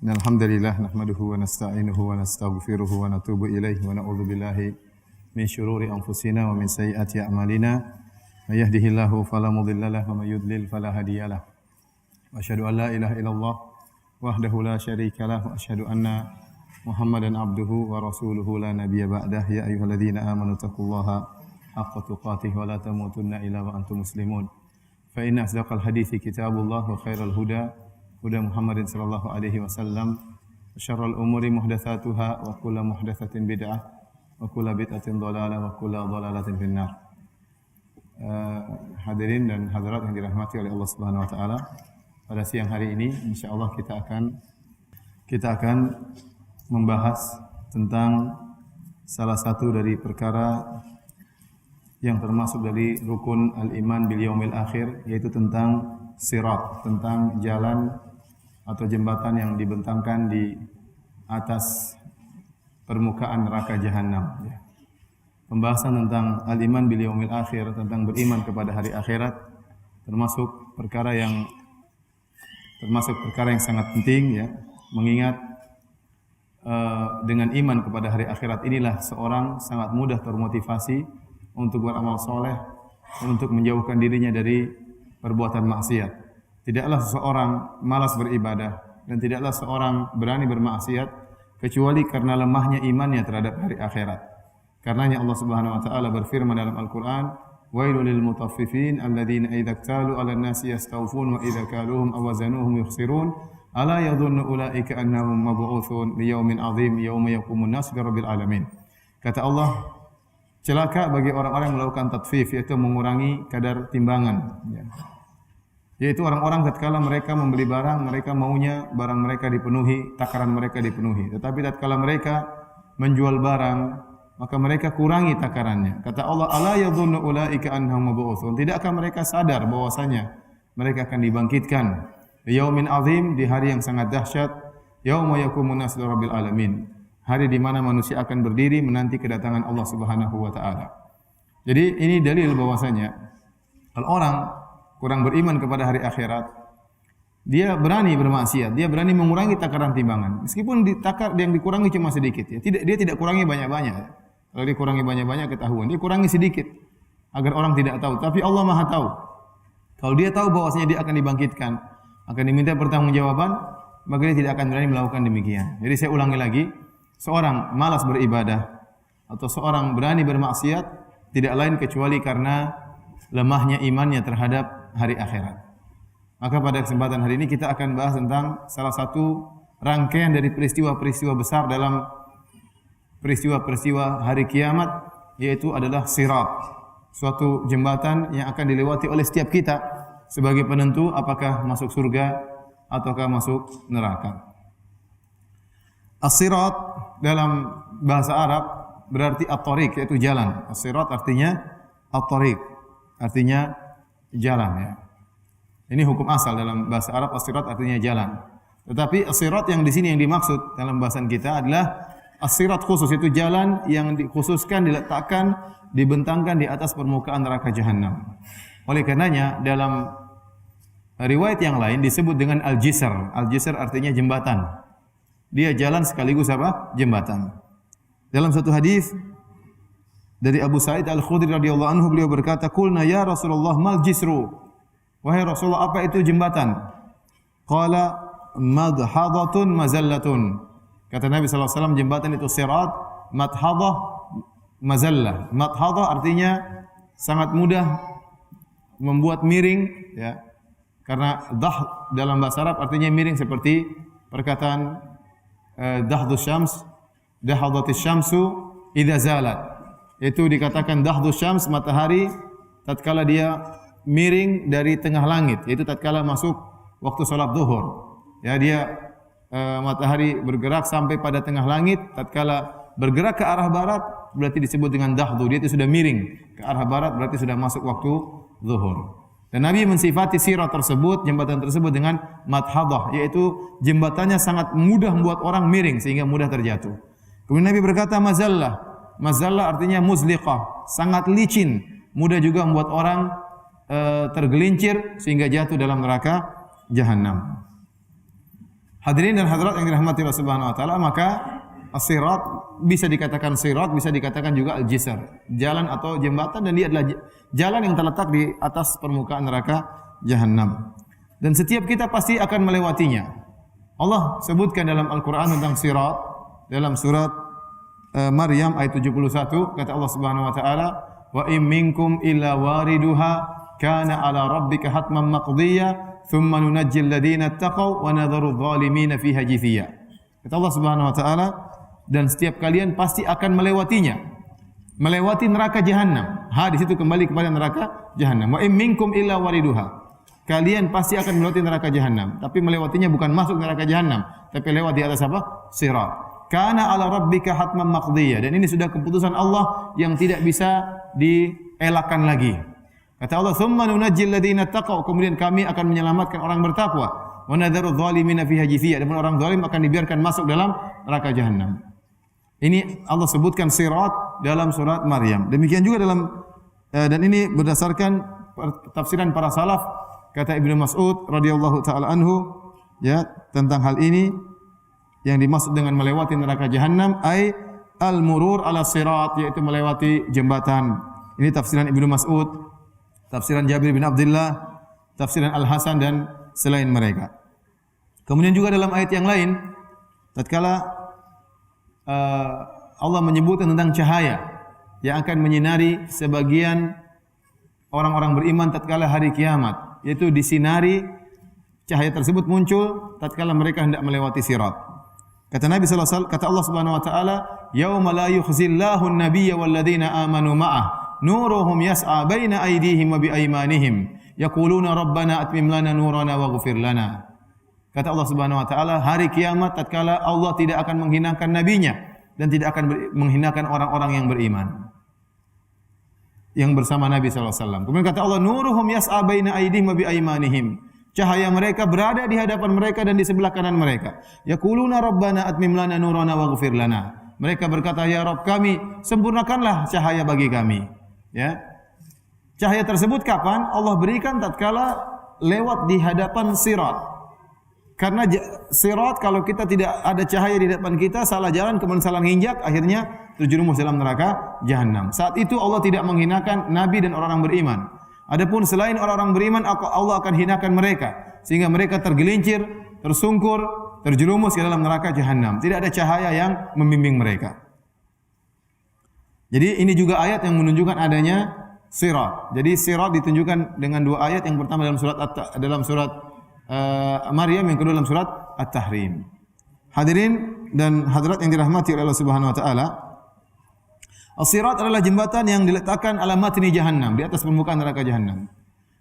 Alhamdulillah nahmaduhu wa nasta'inuhu wa nastaghfiruhu wa natubu ilaihi wa na'udzu billahi min syururi anfusina wa min sayyiati a'malina. May yahdihillahu fala mudilla lahu wa may yudlil fala hadiyalah. Wa asyhadu an la ilaha illallah wahdahu la syarika lahu wa asyhadu anna Muhammadan abduhu wa rasuluhu la nabiyya ba'dah. Ya ayyuhalladzina amanu taqullaha haqqa tuqatih wa la tamutunna illa wa antum muslimun. Fa inna asdaqal hadithi kitabullah wa khairal huda huda Muhammadin sallallahu alaihi wasallam. Syarrul umuri muhdatsatuha wa kullu muhdatsatin bid'ah wa kullu bid'atin dhalalah wa kullu dhalalatin finnar. Hadirin dan hadirat yang dirahmati oleh Allah Subhanahu wa taala, pada siang hari ini insyaallah kita akan membahas tentang salah satu dari perkara yang termasuk dari rukun al-iman bil yaumil akhir, yaitu tentang sirat, tentang jalan atau jembatan yang dibentangkan di atas permukaan neraka jahanam. Pembahasan tentang al-iman bil yaumil akhir, tentang beriman kepada hari akhirat, termasuk perkara yang sangat penting, ya, mengingat dengan iman kepada hari akhirat inilah seorang sangat mudah termotivasi untuk beramal soleh, untuk menjauhkan dirinya dari perbuatan maksiat. Tidaklah seseorang malas beribadah dan tidaklah seorang berani bermaksiat kecuali karena lemahnya imannya terhadap hari akhirat. Karenanya Allah Subhanahu wa taala berfirman dalam Al-Qur'an, "Wailul lil mutaffifin alladzina idza iktalu 'alan nasi yastawfun wa idza kaluhum aw wazanuhum yukhsirun ala yadhunnu ulaika annahum mab'utsun li yaumin 'adzim yauma yaqumun nasu lirabbil alamin." Kata Allah, celaka bagi orang-orang yang melakukan tatfif, yaitu mengurangi kadar timbangan, ya. Yaitu orang-orang tatkala mereka membeli barang, mereka maunya barang mereka dipenuhi, takaran mereka dipenuhi. Tetapi tatkala mereka menjual barang, maka mereka kurangi takarannya. Kata Allah, "Ala yadhunnu ulaika annahum mab'utsun." Tidakkah mereka sadar bahwasanya mereka akan dibangkitkan di yaumin azim, di hari yang sangat dahsyat, yauma yaqumun nasu lirabbil alamin. Hari di mana manusia akan berdiri menanti kedatangan Allah Subhanahu wa taala. Jadi ini dalil bahwasanya kalau orang kurang beriman kepada hari akhirat, dia berani bermaksiat, dia berani mengurangi takaran timbangan. Meskipun takar yang dikurangi cuma sedikit, ya. Dia tidak kurangi banyak-banyak. Kalau dikurangi banyak-banyak ketahuan, dia kurangi sedikit agar orang tidak tahu. Tapi Allah Maha tahu. Kalau dia tahu bahwasanya dia akan dibangkitkan, akan diminta pertanggungjawaban, maka dia tidak akan berani melakukan demikian. Jadi saya ulangi lagi, seorang malas beribadah atau seorang berani bermaksiat tidak lain kecuali karena lemahnya imannya terhadap hari akhirat. Maka pada kesempatan hari ini kita akan bahas tentang salah satu rangkaian dari peristiwa-peristiwa besar dalam peristiwa-peristiwa hari kiamat, yaitu adalah sirat, suatu jembatan yang akan dilewati oleh setiap kita sebagai penentu apakah masuk surga ataukah masuk neraka. As-sirat dalam bahasa Arab berarti at-tariq, yaitu jalan. As-sirat artinya at-tariq, artinya jalan, ya. Ini hukum asal dalam bahasa Arab, as-sirat artinya jalan. Tetapi as-sirat yang di sini yang dimaksud dalam bahasan kita adalah as-sirat khusus, itu jalan yang dikhususkan, diletakkan, dibentangkan di atas permukaan neraka jahanam. Oleh karenanya dalam riwayat yang lain disebut dengan al-jisr. Al-jisr artinya jembatan. Dia jalan sekaligus apa? Jembatan. Dalam satu hadis dari Abu Sa'id Al-Khudri radhiyallahu anhu, beliau berkata, "Qulna ya Rasulullah mal jisru?" Wahai Rasulullah, apa itu jembatan? Qala madhadatun mazallatun. Kata Nabi sallallahu alaihi wasallam, jembatan itu sirat, madhadah, mazallah. Madhadah artinya sangat mudah membuat miring, ya. Karena dah dalam bahasa Arab artinya miring, seperti perkataan dahdus syams, dahadatis syamsu idza zalat. Itu dikatakan dahdus syams, matahari tatkala dia miring dari tengah langit, yaitu tatkala masuk waktu salat zuhur. Ya, dia matahari bergerak sampai pada tengah langit, tatkala bergerak ke arah barat berarti disebut dengan dahdu, dia itu sudah miring ke arah barat, berarti sudah masuk waktu zuhur. Dan Nabi mensifati sirat tersebut, jembatan tersebut dengan madhadah, yaitu jembatannya sangat mudah membuat orang miring sehingga mudah terjatuh. Kemudian Nabi berkata mazallah. Mazallah artinya muzliqah, sangat licin, mudah juga membuat orang tergelincir sehingga jatuh dalam neraka jahanam. Hadirin dan hadirat yang dirahmati Allah Subhanahu wa taala, maka as-sirat bisa dikatakan sirat, bisa dikatakan juga al-jisr, jalan atau jembatan, dan dia adalah jalan yang terletak di atas permukaan neraka Jahannam. Dan setiap kita pasti akan melewatinya. Allah sebutkan dalam Al-Qur'an tentang sirat dalam surat Maryam ayat 71, kata Allah Subhanahu wa taala, "Wa in minkum illa wariduha kana 'ala rabbika hatman maqdiyya thumma nunajjil ladzina taqaw wa nadharu adh-dhalimina fiha jithiya." Kata Allah Subhanahu wa taala, dan setiap kalian pasti akan melewatinya, melewati neraka Jahannam. Di situ kembali kepada neraka Jahannam. Wa in minkum illa wariduha. Kalian pasti akan melewati neraka Jahannam, tapi melewatinya bukan masuk neraka Jahannam, tapi lewat di atas apa? Sirat. Kana 'ala rabbika hatman maqdiyya. Dan ini sudah keputusan Allah yang tidak bisa dielakkan lagi. Kata Allah, "Tsumma nunajjil ladzina taqaw." Kemudian kami akan menyelamatkan orang bertakwa. Wa nadharu adh-dhalimina fiha jithiya. Dan orang zalim akan dibiarkan masuk dalam neraka Jahannam. Ini Allah sebutkan sirat dalam surat Maryam. Demikian juga dalam dan ini berdasarkan tafsiran para salaf. Kata Ibnu Mas'ud radhiyallahu taala anhu, ya, tentang hal ini, yang dimaksud dengan melewati neraka Jahannam ay al-murur ala sirat, yaitu melewati jembatan. Ini tafsiran Ibnu Mas'ud, tafsiran Jabir bin Abdullah, tafsiran Al-Hasan dan selain mereka. Kemudian juga dalam ayat yang lain, tatkala Allah menyebutkan tentang cahaya yang akan menyinari sebagian orang-orang beriman tatkala hari kiamat, yaitu disinari, cahaya tersebut muncul tatkala mereka hendak melewati sirat. Kata Nabi sallallahu alaihi wasallam, kata Allah Subhanahu wa taala, "Yauma la yukhzillahu an-nabiyya wal ladzina amanu ma'ah, nuruhum yas'a baina aydihim wa bi aymanihim, yaquluna rabbana atmim lana nurana waghfir lana." Kata Allah Subhanahu wa taala, hari kiamat tatkala Allah tidak akan menghinakan nabinya dan tidak akan menghinakan orang-orang yang beriman yang bersama Nabi sallallahu alaihi wasallam. Kemudian kata Allah, "Nuruhum yas'a baina aydihim wa bi aymanihim." Cahaya mereka berada di hadapan mereka dan di sebelah kanan mereka. Yaquluna rabbana atmim lana nurana waghfir lana. Mereka berkata, "Ya Rabb kami, sempurnakanlah cahaya bagi kami." Ya. Cahaya tersebut kapan? Allah berikan tatkala lewat di hadapan sirat. Karena sirat, kalau kita tidak ada cahaya di depan kita, salah jalan, kemudian salah nginjak, akhirnya terjerumus dalam neraka Jahannam. Saat itu Allah tidak menghinakan nabi dan orang-orang beriman. Adapun selain orang-orang beriman, Allah akan hinakan mereka sehingga mereka tergelincir, tersungkur, terjerumus ke dalam neraka Jahannam. Tidak ada cahaya yang membimbing mereka. Jadi ini juga ayat yang menunjukkan adanya sirat. Jadi sirat ditunjukkan dengan dua ayat. Yang pertama dalam surat Maryam, yang kedua dalam surat At-Tahrim. Hadirin dan hadirat yang dirahmati oleh Allah Subhanahu wa taala, as-sirat adalah jembatan yang diletakkan ala matni Jahannam, di atas permukaan neraka Jahannam.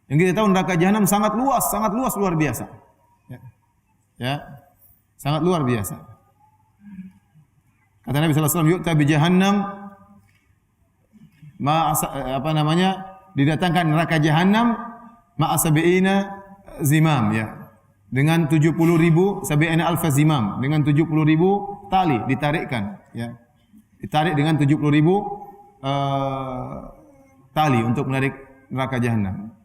Yang kita tahu neraka Jahannam sangat luas luar biasa. Ya. Sangat luar biasa. Kata Nabi sallallahu alaihi wasallam, "Yu'ta bi Jahannam didatangkan neraka Jahannam ma'asabiina zimam, ya. Dengan 70.000 sabi'ina alfa zimam, dengan 70.000 tali ditarikkan, ya. Ditarik dengan 70.000 tali untuk menarik neraka Jahannam.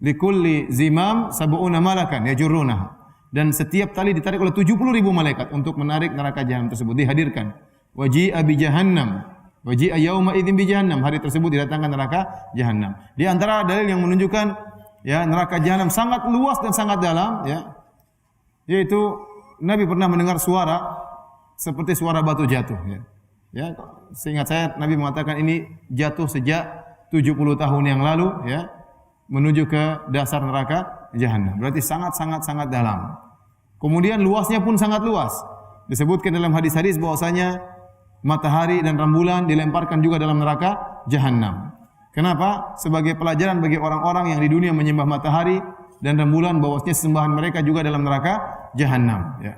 Likulli zimam sab'una malakan yajurrunaha. Dan setiap tali ditarik oleh 70.000 malaikat untuk menarik neraka Jahannam tersebut, dihadirkan. Waji'a bi Jahannam. Waji'a yauma idzin bi Jahannam. Hari tersebut didatangkan neraka Jahannam. Di antara dalil yang menunjukkan, ya, neraka Jahannam sangat luas dan sangat dalam, ya, yaitu Nabi pernah mendengar suara seperti suara batu jatuh, ya. Ya, seingat saya Nabi mengatakan ini jatuh sejak 70 tahun yang lalu, ya, menuju ke dasar neraka Jahannam. Berarti sangat dalam. Kemudian luasnya pun sangat luas. Disebutkan dalam hadis-hadis bahwasanya matahari dan rembulan dilemparkan juga dalam neraka Jahannam. Kenapa? Sebagai pelajaran bagi orang-orang yang di dunia menyembah matahari dan rembulan, bahwasanya sembahan mereka juga dalam neraka Jahannam, ya.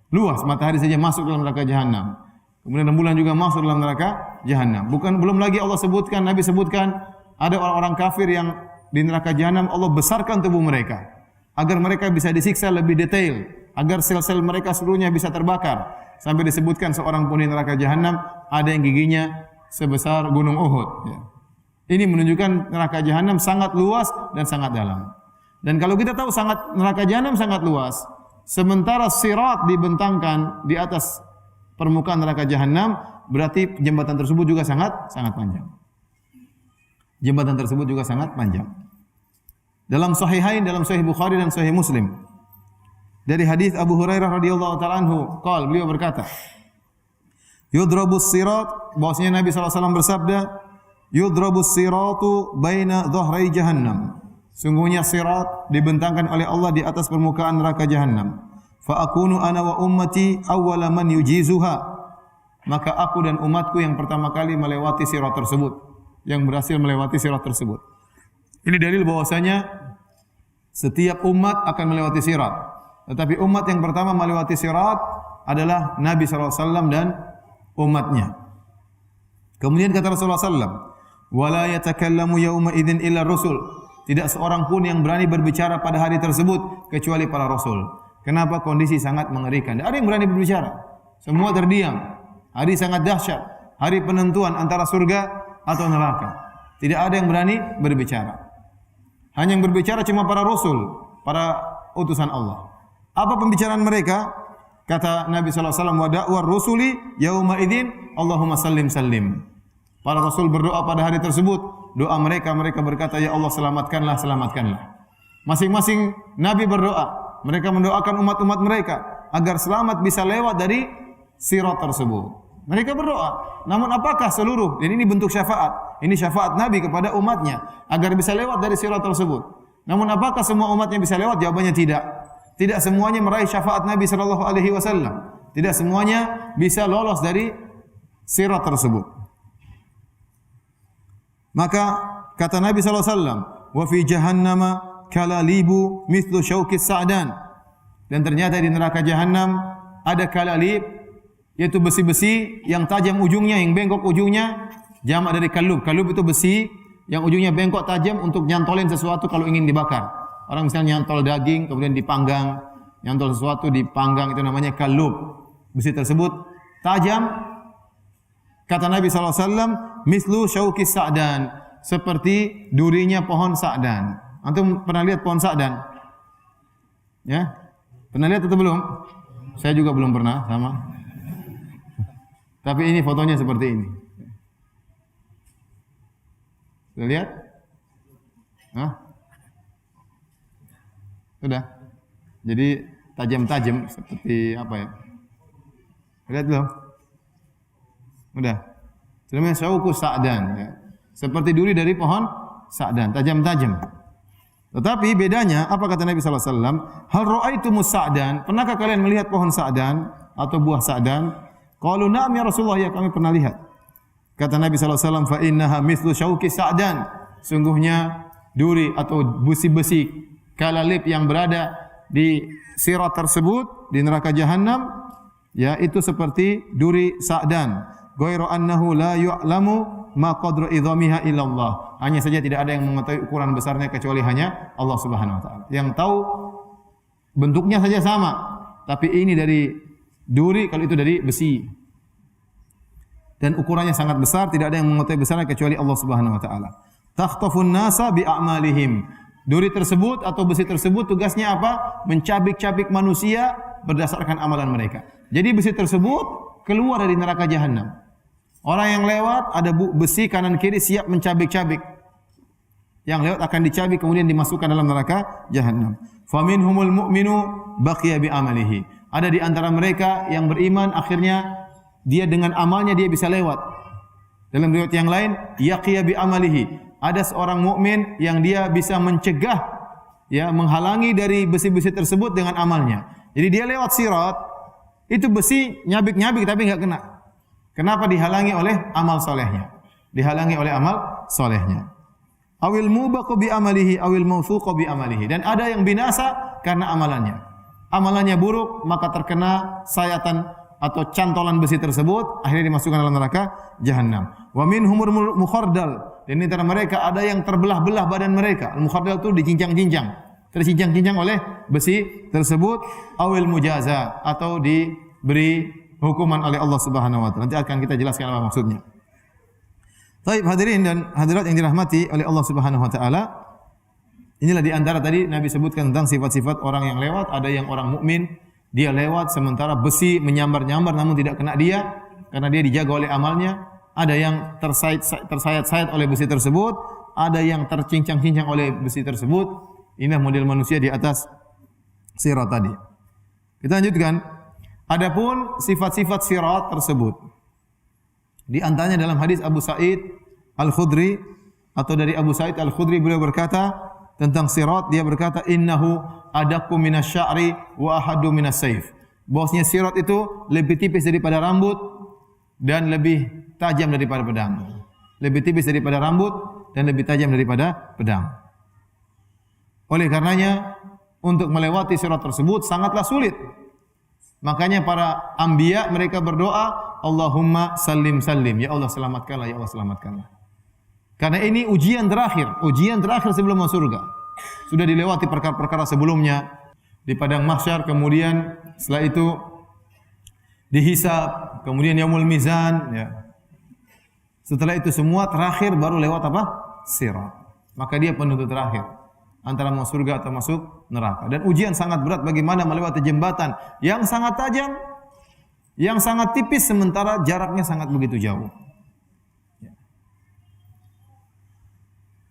Luas, matahari saja masuk dalam neraka Jahannam. Kemudian rembulan juga masuk dalam neraka Jahannam. Belum lagi Allah sebutkan, Nabi sebutkan, ada orang-orang kafir yang di neraka Jahannam Allah besarkan tubuh mereka agar mereka bisa disiksa lebih detail, agar sel-sel mereka seluruhnya bisa terbakar. Sampai disebutkan seorang penghuni neraka Jahannam ada yang giginya sebesar gunung Uhud, ya. Ini menunjukkan neraka Jahannam sangat luas dan sangat dalam. Dan kalau kita tahu neraka Jahannam sangat luas, Sementara sirat dibentangkan di atas permukaan neraka jahanam, berarti jembatan tersebut juga sangat panjang. Jembatan tersebut juga sangat panjang. Dalam Sahihain, dalam Sahih Bukhari dan Sahih Muslim, dari hadis Abu Hurairah radhiyallahu taala anhu, beliau berkata, yudrabus sirat, bahwasanya Nabi SAW bersabda, yudrabus siratu baina dhahrai jahannam. Sungguhnya sirat dibentangkan oleh Allah di atas permukaan neraka jahanam. Fa akunu ana wa ummati awwala man yujizuha. Maka aku dan umatku yang pertama kali melewati sirat tersebut, yang berhasil melewati sirat tersebut. Ini dalil bahwasanya setiap umat akan melewati sirat. Tetapi umat yang pertama melewati sirat adalah Nabi SAW dan umatnya. Kemudian kata Rasulullah SAW, wala yatakallamu yawma idzin illa rusul. Tidak seorang pun yang berani berbicara pada hari tersebut kecuali para rasul. Kenapa? Kondisi sangat mengerikan. Tidak ada yang berani berbicara. Semua terdiam. Hari sangat dahsyat. Hari penentuan antara surga atau neraka. Tidak ada yang berani berbicara. Hanya yang berbicara cuma para rasul, para utusan Allah. Apa pembicaraan mereka? Kata Nabi SAW, wa da'war rusuli yauma idzin Allahumma sallim sallim. Para rasul berdoa pada hari tersebut. Doa mereka berkata, ya Allah selamatkanlah, selamatkanlah. Masing-masing Nabi berdoa. Mereka mendoakan umat-umat mereka agar selamat bisa lewat dari sirat tersebut. Mereka berdoa. Namun apakah seluruh, dan ini bentuk syafaat. Ini syafaat Nabi kepada umatnya agar bisa lewat dari sirat tersebut. Namun apakah semua umatnya bisa lewat? Jawabannya tidak. Tidak semuanya meraih syafaat Nabi SAW. Tidak semuanya bisa lolos dari sirat tersebut. Maka kata Nabi SAW, wa fi jahannama kalalibu mithlu syauqis sa'dan. Dan ternyata di neraka jahanam ada kalalib, yaitu besi-besi yang tajam ujungnya, yang bengkok ujungnya, jamak dari kalub. Kalub itu besi yang ujungnya bengkok tajam untuk nyantolin sesuatu kalau ingin dibakar. Orang misalnya nyantol daging kemudian dipanggang, nyantol sesuatu dipanggang, itu namanya kalub. Besi tersebut tajam. Kata Nabi SAW, mislu syauqis sa'dan, seperti durinya pohon sa'dan. Antum pernah lihat pohon sa'dan? Ya? Pernah lihat atau belum? Saya juga belum pernah, sama. Tapi ini fotonya seperti ini. Sudah lihat? Hah? Sudah. Jadi tajam-tajam seperti apa ya? Lihat belum? Udah. Namanya syauqus sa'dan, ya. Seperti duri dari pohon sa'dan, tajam-tajam. Tetapi bedanya, apa kata Nabi sallallahu alaihi wasallam? Hal ra'aitumus sa'dan? Pernahkah kalian melihat pohon sa'dan atau buah sa'dan? Qalu na'am ya Rasulullah, ya kami pernah lihat. Kata Nabi sallallahu alaihi wasallam, fa innaha mithlu syauqis sa'dan. Sungguhnya duri atau besi-besi kalalib yang berada di sirat tersebut di neraka jahanam, ya itu seperti duri sa'dan. Ghairu annahu la yu'lamu ma qadru idhamiha illallah. Hanya saja tidak ada yang mengetahui ukuran besarnya kecuali hanya Allah Subhanahu wa taala. Yang tahu bentuknya saja sama, tapi ini dari duri, kalau itu dari besi. Dan ukurannya sangat besar, tidak ada yang mengetahui besarnya kecuali Allah Subhanahu wa taala. Takhtafun nasa bi a'malihim. Duri tersebut atau besi tersebut tugasnya apa? Mencabik-cabik manusia berdasarkan amalan mereka. Jadi besi tersebut keluar dari neraka jahanam. Orang yang lewat ada besi kanan kiri siap mencabik-cabik. Yang lewat akan dicabik kemudian dimasukkan dalam neraka jahanam. Faminhumul mu'minu baqiya bi amalihi. Ada di antara mereka yang beriman akhirnya dia dengan amalnya dia bisa lewat. Dalam riwayat yang lain, yaqiya bi amalihi. Ada seorang mukmin yang dia bisa mencegah, ya, menghalangi dari besi-besi tersebut dengan amalnya. Jadi dia lewat sirat, itu besi nyabik-nyabik tapi enggak kena. Kenapa? Dihalangi oleh amal solehnya. Dihalangi oleh amal solehnya. Awil mubaqu bi amalihi awil mawthuqu bi amalihi. Dan ada yang binasa karena amalannya. Amalannya buruk, maka terkena sayatan atau cantolan besi tersebut, akhirnya dimasukkan dalam neraka jahanam. Wa minhumul mukhardal. Dan di antara mereka ada yang terbelah-belah badan mereka. Al-mukhardal itu dicincang-cincang. Tercincang-cincang oleh besi tersebut. Awil mujaza. Atau diberi hukuman oleh Allah Subhanahu wa taala. Nanti akan kita jelaskan apa maksudnya. Baik, hadirin dan hadirat yang dirahmati oleh Allah Subhanahu wa taala. Inilah di antara tadi Nabi sebutkan tentang sifat-sifat orang yang lewat. Ada yang orang mukmin, dia lewat sementara besi menyambar-nyambar namun tidak kena dia karena dia dijaga oleh amalnya. Ada yang tersayat-sayat oleh besi tersebut, ada yang tercincang-cincang oleh besi tersebut. Inilah model manusia di atas sirat tadi. Kita lanjutkan. Adapun sifat-sifat sirat tersebut, di antaranya dalam hadis Abu Sa'id Al-Khudri atau dari Abu Sa'id Al-Khudri, beliau berkata tentang sirat, dia berkata innahu adaqqu minasy'ari wa ahaddu minasayf. Bahwasanya sirat itu lebih tipis daripada rambut dan lebih tajam daripada pedang. Lebih tipis daripada rambut dan lebih tajam daripada pedang. Oleh karenanya untuk melewati sirat tersebut sangatlah sulit. Makanya para anbiya mereka berdoa, Allahumma sallim sallim, ya Allah selamatkanlah, ya Allah selamatkanlah. Karena ini ujian terakhir sebelum masuk surga. Sudah dilewati perkara-perkara sebelumnya di padang mahsyar, kemudian setelah itu dihisab, kemudian yaumul mizan, ya. Setelah itu semua terakhir baru lewat apa? Sirat. Maka dia penuntut terakhir antara masuk surga atau masuk neraka. Dan ujian sangat berat bagaimana melewati jembatan yang sangat tajam, yang sangat tipis sementara jaraknya sangat begitu jauh.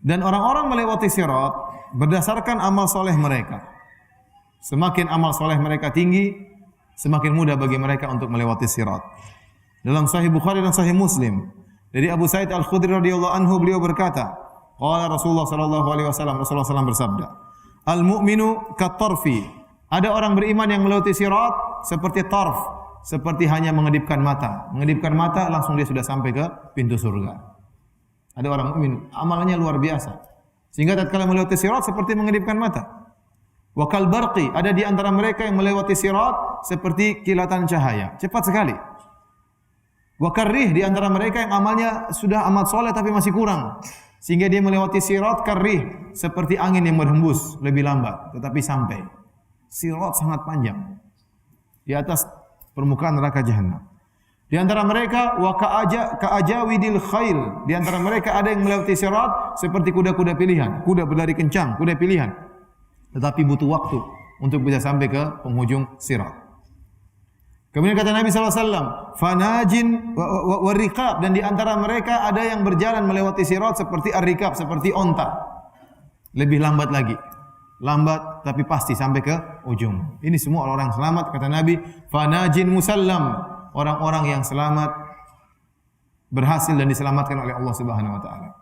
Dan orang-orang melewati sirat berdasarkan amal soleh mereka. Semakin amal soleh mereka tinggi, semakin mudah bagi mereka untuk melewati sirat. Dalam Sahih Bukhari dan Sahih Muslim, dari Abu Sa'id Al-Khudri radhiyallahu anhu, beliau berkata, qala Rasulullah sallallahu alaihi wasallam, Rasulullah SAW bersabda, al-mu'minu kat-tarfi. Ada orang beriman yang melewati sirat seperti tarf, seperti hanya mengedipkan mata. Mengedipkan mata langsung dia sudah sampai ke pintu surga. Ada orang mukmin amalnya luar biasa, sehingga tatkala melewati sirat seperti mengedipkan mata. Wa kal barqi, ada di antara mereka yang melewati sirat seperti kilatan cahaya, cepat sekali. Wa karrih, di antara mereka yang amalnya sudah amat soleh tapi masih kurang, sehingga dia melewati sirat karrih seperti angin yang berhembus, lebih lambat tetapi sampai. Sirat sangat panjang di atas permukaan neraka jahanam. Di antara mereka wa ka'ajawidil khail, di antara mereka ada yang melewati sirat seperti kuda-kuda pilihan, kuda berlari kencang, kuda pilihan, tetapi butuh waktu untuk bisa sampai ke penghujung sirat. Kemudian kata Nabi SAW, fanajin warikab, dan di antara mereka ada yang berjalan melewati sirat seperti ar-rikab, seperti onta, lebih lambat lagi, lambat tapi pasti sampai ke ujung. Ini semua orang selamat, kata Nabi, fanajin musallam, orang-orang yang selamat, berhasil dan diselamatkan oleh Allah Subhanahu wa taala.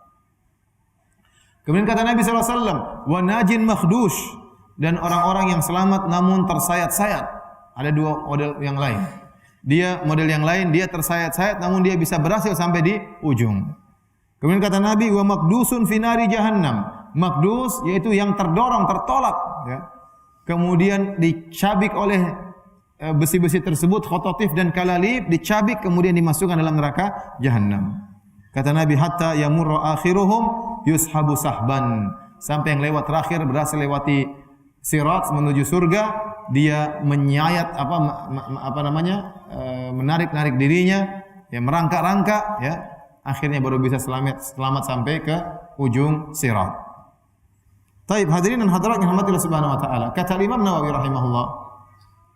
Kemudian kata Nabi SAW, wa najin makhdush, dan orang-orang yang selamat namun tersayat-sayat. Ada dua model yang lain. Model yang lain, dia tersayat-sayat namun dia bisa berhasil sampai di ujung. Kemudian kata Nabi, wa makdusun finari jahannam. Makdus yaitu yang terdorong, tertolak, ya. Kemudian dicabik oleh besi-besi tersebut, khototif dan kalalib, dicabik kemudian dimasukkan dalam neraka jahanam. Kata Nabi, hatta yamurru akhiruhum yushabu sahban, sampai yang lewat terakhir berhasil lewati sirat menuju surga, dia menyayat menarik-narik dirinya, ya, merangkak-rangkak, ya, akhirnya baru bisa selamat sampai ke ujung sirat. Taib, hadirin dan hadirat yang dirahmati Allah Subhanahu wa taala. Kata Imam Nawawi rahimahullah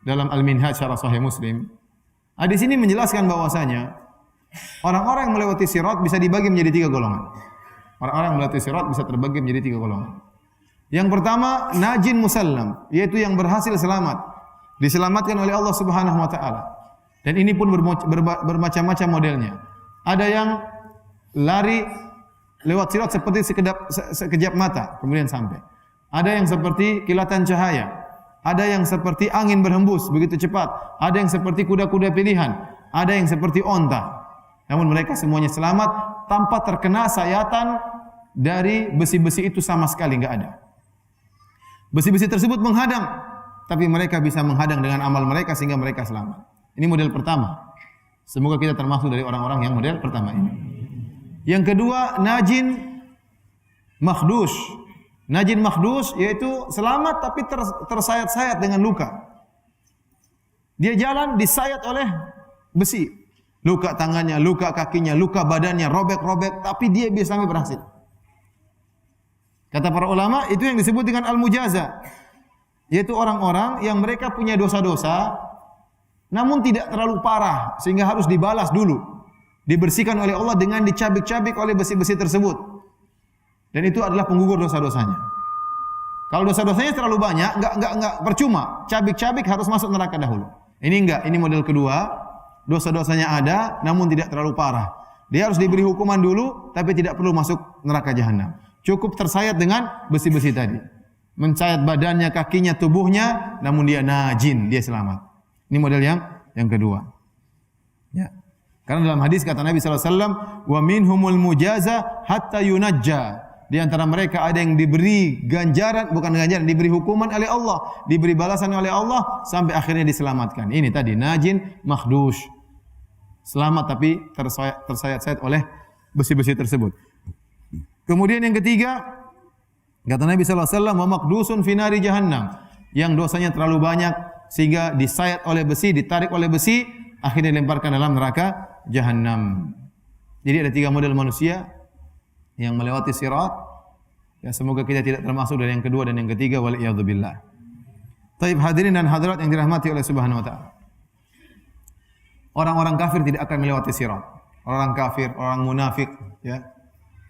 dalam Al-Minhaj syarah Sahih Muslim, di sini menjelaskan bahwasanya orang-orang yang melewati sirat bisa dibagi menjadi tiga golongan. Orang-orang yang melewati sirat bisa terbagi menjadi tiga golongan. Yang pertama, najin musallam, yaitu yang berhasil selamat, diselamatkan oleh Allah Subhanahu wa taala. Dan ini pun bermacam-macam modelnya. Ada yang lari lewat sirat seperti sekejap mata kemudian sampai. Ada yang seperti kilatan cahaya. Ada yang seperti angin berhembus begitu cepat. Ada yang seperti kuda-kuda pilihan. Ada yang seperti onta. Namun mereka semuanya selamat tanpa terkena sayatan dari besi-besi itu sama sekali, enggak ada. Besi-besi tersebut menghadang, tapi mereka bisa menghadang dengan amal mereka sehingga mereka selamat. Ini model pertama. Semoga kita termasuk dari orang-orang yang model pertama ini. Yang kedua, najin makhdush. Najin makhdush yaitu selamat tapi tersayat-sayat dengan luka. Dia jalan disayat oleh besi. Luka tangannya, luka kakinya, luka badannya, robek-robek, tapi dia bisa sampai berhasil. Kata para ulama, itu yang disebut dengan al-mujaza, yaitu orang-orang yang mereka punya dosa-dosa namun tidak terlalu parah sehingga harus dibalas dulu, dibersihkan oleh Allah dengan dicabik-cabik oleh besi-besi tersebut. Dan itu adalah penggugur dosa-dosanya. Kalau dosa-dosanya terlalu banyak, enggak percuma. Cabik-cabik harus masuk neraka dahulu. Ini enggak, ini model kedua. Dosa-dosanya ada namun tidak terlalu parah. Dia harus diberi hukuman dulu tapi tidak perlu masuk neraka jahanam. Cukup tersayat dengan besi-besi tadi. Mencayat badannya, kakinya, tubuhnya, namun dia najin, dia selamat. Ini model yang kedua. Ya. Karena dalam hadis kata Nabi sallallahu alaihi wasallam, "Wa minhumul mujaza hatta yunajja." Di antara mereka ada yang diberi ganjaran, bukan ganjaran, diberi hukuman oleh Allah, diberi balasan oleh Allah sampai akhirnya diselamatkan. Ini tadi najin makhdush. Selamat tapi tersayat-sayat oleh besi-besi tersebut. Kemudian yang ketiga, kata Nabi sallallahu alaihi wasallam, "Wa maqdusun fi nari jahannam." Yang dosanya terlalu banyak sehingga disayat oleh besi, ditarik oleh besi, akhirnya dilemparkan dalam neraka jahanam. Jadi ada 3 model manusia yang melewati sirat. Ya, semoga kita tidak termasuk dari yang kedua dan yang ketiga, wal iyadzu billah. Taib hadirin dan hadirat yang dirahmati oleh Subhanahu wa taala. Orang-orang kafir tidak akan melewati sirat. Orang kafir, orang munafik, ya.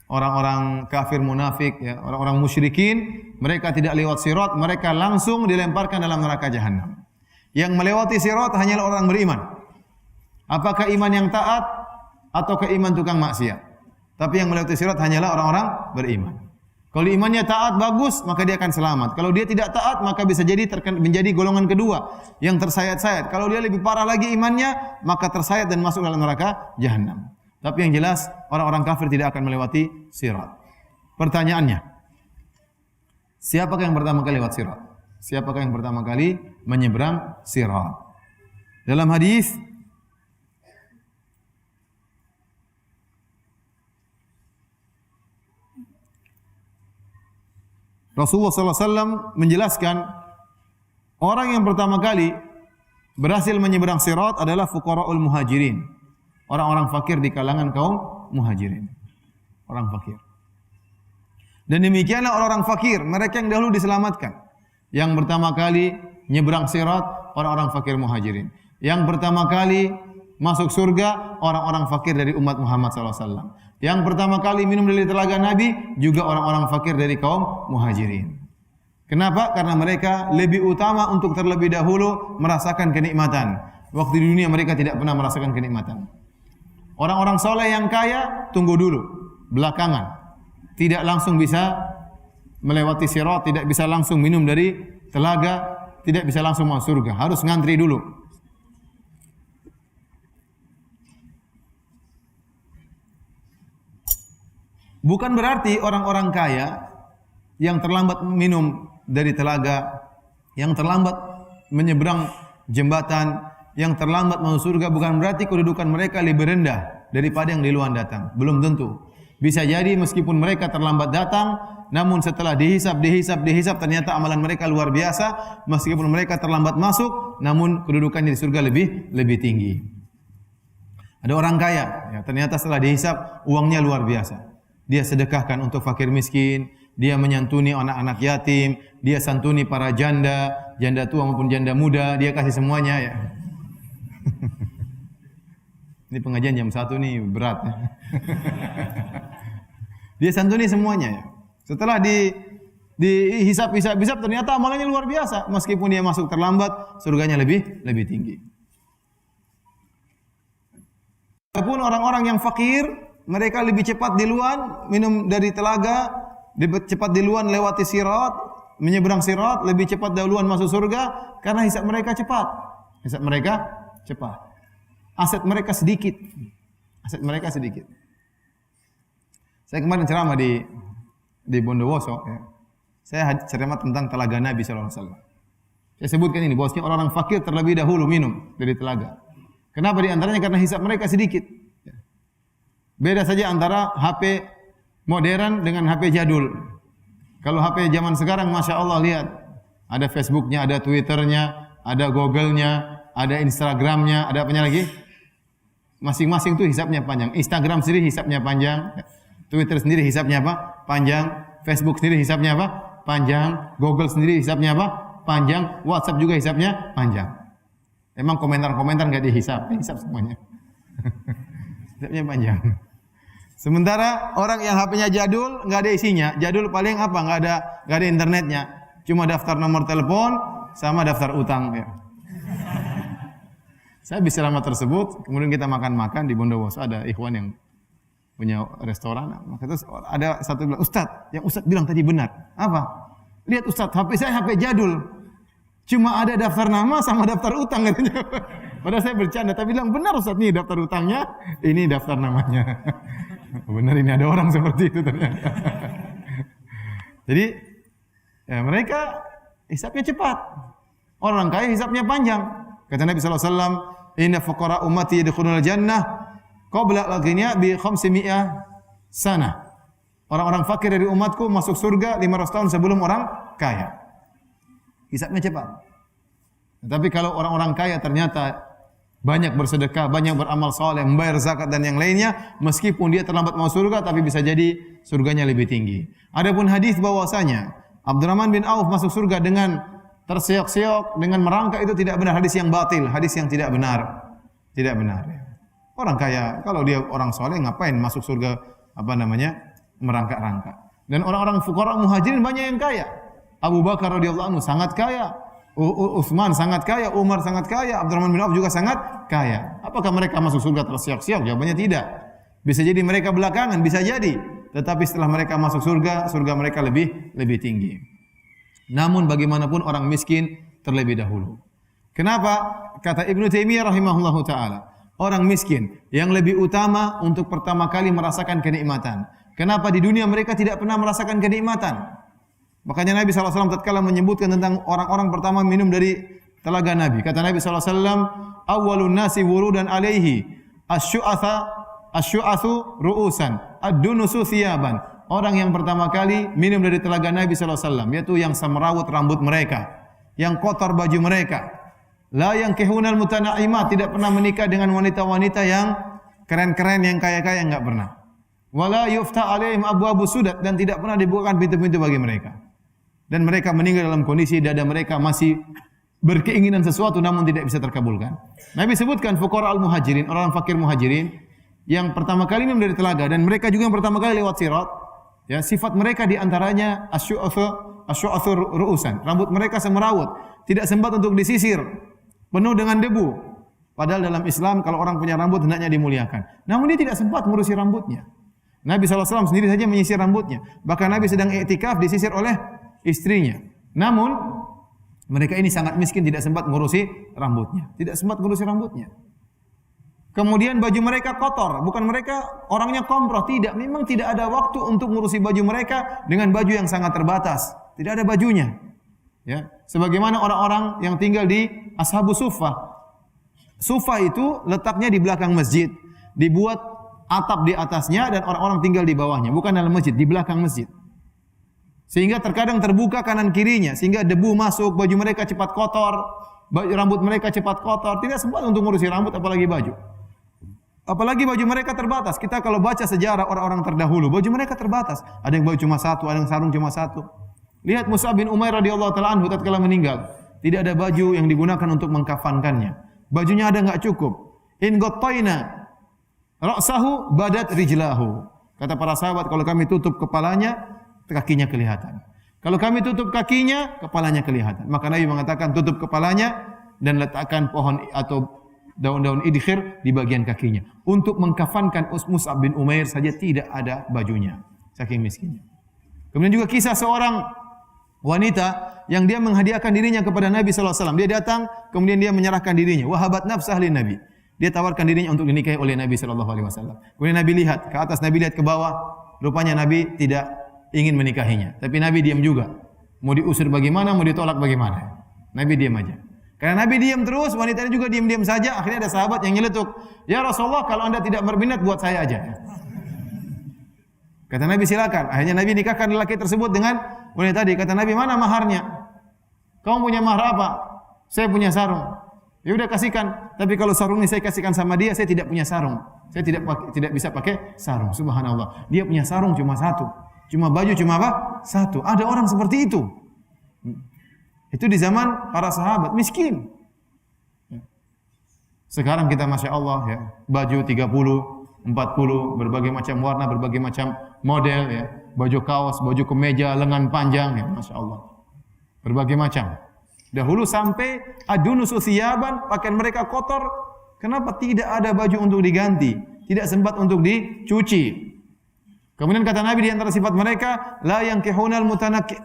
Orang-orang kafir munafik, ya, orang-orang musyrikin, mereka tidak lewat sirat, mereka langsung dilemparkan dalam neraka jahanam. Yang melewati sirat hanyalah orang beriman. Apakah iman yang taat ataukah iman tukang maksiat? Tapi yang melewati sirat hanyalah orang-orang beriman. Kalau imannya taat bagus, maka dia akan selamat. Kalau dia tidak taat, maka bisa jadi menjadi golongan kedua yang tersayat-sayat. Kalau dia lebih parah lagi imannya, maka tersayat dan masuk dalam neraka jahanam. Tapi yang jelas orang-orang kafir tidak akan melewati sirat. Pertanyaannya, siapakah yang pertama kali lewat sirat? Siapakah yang pertama kali menyeberang sirat? Dalam hadis Rasulullah SAW menjelaskan orang yang pertama kali berhasil menyeberang sirat adalah fuqara'ul muhajirin. Orang-orang fakir di kalangan kaum muhajirin. Orang fakir. Dan demikianlah orang-orang fakir, mereka yang dahulu diselamatkan. Yang pertama kali nyeberang sirat, orang-orang fakir muhajirin. Yang pertama kali masuk surga, orang-orang fakir dari umat Muhammad SAW. Yang pertama kali minum dari telaga Nabi, juga orang-orang fakir dari kaum muhajirin. Kenapa? Karena mereka lebih utama untuk terlebih dahulu merasakan kenikmatan. Waktu di dunia mereka tidak pernah merasakan kenikmatan. Orang-orang soleh yang kaya, tunggu dulu, belakangan. Tidak langsung bisa melewati sirat, tidak bisa langsung minum dari telaga, tidak bisa langsung masuk surga. Harus ngantri dulu. Bukan berarti orang-orang kaya yang terlambat minum dari telaga, yang terlambat menyeberang jembatan, yang terlambat masuk surga, bukan berarti kedudukan mereka lebih rendah daripada yang duluan datang. Belum tentu. Bisa jadi meskipun mereka terlambat datang, namun setelah dihisab ternyata amalan mereka luar biasa. Meskipun mereka terlambat masuk, namun kedudukannya di surga lebih tinggi. Ada orang kaya, ya, ternyata setelah dihisab uangnya luar biasa. Dia sedekahkan untuk fakir miskin, dia menyantuni anak-anak yatim, dia santuni para janda, janda tua maupun janda muda, dia kasih semuanya, ya. Ini pengajian jam 1 nih berat, ya. Dia santuni semuanya, ya. Setelah dihisap ternyata amalannya luar biasa. Meskipun dia masuk terlambat, surganya lebih tinggi. Walaupun orang-orang yang fakir, mereka lebih cepat duluan minum dari telaga, lebih cepat duluan lewati sirat, menyeberang sirat, lebih cepat duluan masuk surga karena hisab mereka cepat. Hisab mereka cepat. Aset mereka sedikit. Aset mereka sedikit. Saya kemarin ceramah di Bondowoso, ya. Saya ceramah tentang telaga Nabi sallallahu alaihi wasallam. Saya sebutkan ini bahwasanya orang-orang fakir terlebih dahulu minum dari telaga. Kenapa di antaranya? Karena hisab mereka sedikit. Beda saja antara HP modern dengan HP jadul. Kalau HP zaman sekarang, Masya Allah, lihat. Ada Facebooknya, ada Twitternya, ada Google-nya, ada Instagram-nya, ada apanya lagi? Masing-masing itu hisapnya panjang. Instagram sendiri hisapnya panjang. Twitter sendiri hisapnya apa? Panjang. Facebook sendiri hisapnya apa? Panjang. Google sendiri hisapnya apa? Panjang. WhatsApp juga hisapnya panjang. Emang komentar-komentar nggak dihisap? Hisap semuanya. Hisapnya panjang. Sementara orang yang HP-nya jadul, nggak ada isinya. Jadul paling apa? Nggak ada internetnya. Cuma daftar nomor telepon sama daftar utang. Ya. Saya bisa lama tersebut. Kemudian kita makan-makan di Bondowoso, ada ikhwan yang punya restoran. Maka terus ada satu bilang, Ustadz, yang Ustadz bilang tadi benar. Apa? Lihat Ustadz, HP saya HP jadul. Cuma ada daftar nama sama daftar utang katanya. Padahal saya bercanda, tapi bilang benar Ustadz, nih daftar utangnya, ini daftar namanya. Benar, ini ada orang seperti itu ternyata. Jadi ya, mereka hisapnya cepat. Orang kaya hisapnya panjang. Kata Nabi SAW, inna fuqara ummati yadkhulunal jannah qabla al-ghina bi 500 sana. Orang-orang fakir dari umatku masuk surga 500 tahun sebelum orang kaya. Hisapnya cepat. Tapi kalau orang-orang kaya ternyata banyak bersedekah, banyak beramal saleh, membayar zakat dan yang lainnya, meskipun dia terlambat masuk surga tapi bisa jadi surganya lebih tinggi. Adapun hadis bahwasanya Abdurrahman bin Auf masuk surga dengan terseok-seok, dengan merangkak, itu tidak benar, hadis yang batil, hadis yang tidak benar. Tidak benar. Orang kaya, kalau dia orang soleh ngapain masuk surga merangkak-rangkak. Dan orang-orang fuqara muhajirin banyak yang kaya. Abu Bakar radhiyallahu anhu sangat kaya, Utsman sangat kaya, Umar sangat kaya, Abdurrahman bin Auf juga sangat kaya. Apakah mereka masuk surga terseok-seok? Jawabannya tidak. Bisa jadi mereka belakangan, bisa jadi. Tetapi setelah mereka masuk surga, surga mereka lebih tinggi. Namun bagaimanapun orang miskin terlebih dahulu. Kenapa? Kata Ibnu Taimiyah rahimahullahu taala, orang miskin yang lebih utama untuk pertama kali merasakan kenikmatan. Kenapa di dunia mereka tidak pernah merasakan kenikmatan? Makanya Nabi SAW tatkala menyebutkan tentang orang-orang pertama minum dari telaga Nabi. Kata Nabi SAW, awwalun nasi wurudan alaihi asyu'athu ru'usan ad-dunusu thiyaban. Orang yang pertama kali minum dari telaga Nabi SAW, yaitu yang semrawut rambut mereka, yang kotor baju mereka. La yankihunal mutana'imat, tidak pernah menikah dengan wanita-wanita yang keren-keren, yang kaya-kaya, enggak pernah. Wala yufta alaihim abwabu sudat, dan tidak pernah dibukakan pintu-pintu bagi mereka. Dan mereka meninggal dalam kondisi dada mereka masih berkeinginan sesuatu namun tidak bisa terkabulkan. Nabi sebutkan fuqara al-muhajirin, orang fakir muhajirin yang pertama kali minum dari telaga, dan mereka juga yang pertama kali lewat sirat. Ya, sifat mereka di antaranya asyu'athu ru'usan. Rambut mereka semrawut, tidak sempat untuk disisir, penuh dengan debu. Padahal dalam Islam kalau orang punya rambut hendaknya dimuliakan. Namun dia tidak sempat mengurusi rambutnya. Nabi SAW sendiri saja menyisir rambutnya. Bahkan Nabi sedang iktikaf disisir oleh istrinya. Namun mereka ini sangat miskin, tidak sempat mengurusi rambutnya. Tidak sempat mengurusi rambutnya. Kemudian baju mereka kotor, bukan mereka orangnya komproh, tidak, memang tidak ada waktu untuk mengurusi baju mereka dengan baju yang sangat terbatas. Tidak ada bajunya. Ya, sebagaimana orang-orang yang tinggal di Ashabus Suffah. Suffah itu letaknya di belakang masjid, dibuat atap di atasnya dan orang-orang tinggal di bawahnya, bukan dalam masjid, di belakang masjid. Sehingga terkadang terbuka kanan kirinya, sehingga debu masuk, baju mereka cepat kotor, rambut mereka cepat kotor, tidak sempat untuk mengurusi rambut apalagi baju. Apalagi baju mereka terbatas. Kita kalau baca sejarah orang-orang terdahulu, baju mereka terbatas. Ada yang baju cuma satu, ada yang sarung cuma satu. Lihat Mus'ab bin Umair radhiyallahu taala anhu tatkala meninggal, tidak ada baju yang digunakan untuk mengkafankannya. Bajunya ada enggak cukup. In ghattayna ra'sahu badat rijlahu. Kata para sahabat, kalau kami tutup kepalanya, kakinya kelihatan. Kalau kami tutup kakinya, kepalanya kelihatan. Maka Nabi mengatakan tutup kepalanya dan letakkan pohon atau daun-daun idkhir di bagian kakinya. Untuk mengkafankan Mus'ab bin Umair saja tidak ada bajunya. Saking miskinnya. Kemudian juga kisah seorang wanita yang dia menghadiahkan dirinya kepada Nabi SAW. Dia datang, kemudian dia menyerahkan dirinya. Wahabat nafsah lin Nabi. Dia tawarkan dirinya untuk dinikahi oleh Nabi SAW. Kemudian Nabi lihat ke atas, Nabi lihat ke bawah. Rupanya Nabi tidak ingin menikahinya. Tapi Nabi diam juga. Mau diusir bagaimana, mau ditolak bagaimana. Nabi diam aja. Karena Nabi diam terus, wanita ini juga diam-diam saja. Akhirnya ada sahabat yang nyeletuk, "Ya Rasulullah, kalau Anda tidak berminat, buat saya aja." Kata Nabi, silakan. Akhirnya Nabi nikahkan lelaki tersebut dengan wanita tadi. Kata Nabi, mana maharnya? Kamu punya mahar apa? Saya punya sarung. Ya udah kasihkan. Tapi kalau sarung ini saya kasihkan sama dia, saya tidak punya sarung. Saya tidak bisa pakai sarung. Subhanallah. Dia punya sarung cuma satu. Cuma baju cuma apa? Satu. Ada orang seperti itu. Itu di zaman para sahabat miskin. Sekarang kita Masya Allah ya, baju 30, 40, berbagai macam warna, berbagai macam model ya. Baju kaos, baju kemeja, lengan panjang ya, Masya Allah. Berbagai macam. Dahulu sampai adunusu thiyaban, pakaian mereka kotor. Kenapa tidak ada baju untuk diganti? Tidak sempat untuk dicuci. Kemudian kata Nabi di antara sifat mereka, la yankihunal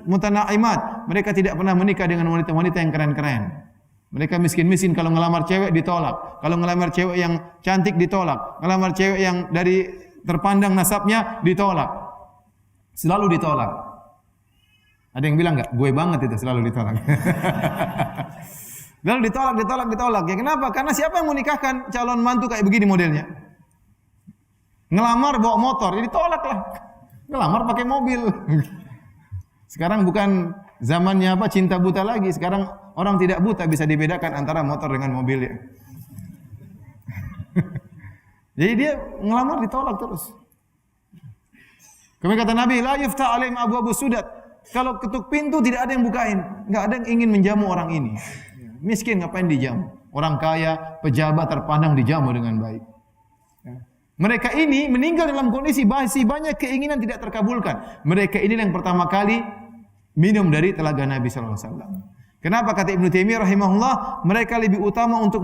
mutanaimat. Mereka tidak pernah menikah dengan wanita-wanita yang keren-keren. Mereka miskin-miskin, kalau ngelamar cewek ditolak. Kalau ngelamar cewek yang cantik ditolak. Ngelamar cewek yang dari terpandang nasabnya ditolak. Selalu ditolak. Ada yang bilang enggak? Gue banget itu selalu ditolak. Lalu ditolak. Ya kenapa? Karena siapa yang mau nikahkan calon mantu kayak begini modelnya? Ngelamar bawa motor, ya ditolak lah. Ngelamar pakai mobil. Sekarang bukan zamannya apa cinta buta lagi. Sekarang orang tidak buta, bisa dibedakan antara motor dengan mobil ya. Jadi dia ngelamar ditolak terus. Kemudian kata Nabi, la yuftah alaihim abwaabus sudat. Kalau ketuk pintu tidak ada yang bukain, enggak ada yang ingin menjamu orang ini. Miskin ngapain dijamu? Orang kaya, pejabat terpandang dijamu dengan baik. Mereka ini meninggal dalam kondisi masih banyak keinginan tidak terkabulkan. Mereka ini yang pertama kali minum dari telaga Nabi sallallahu alaihi wasallam. Kenapa kata Ibnu Taimiyah rahimahullah, mereka lebih utama untuk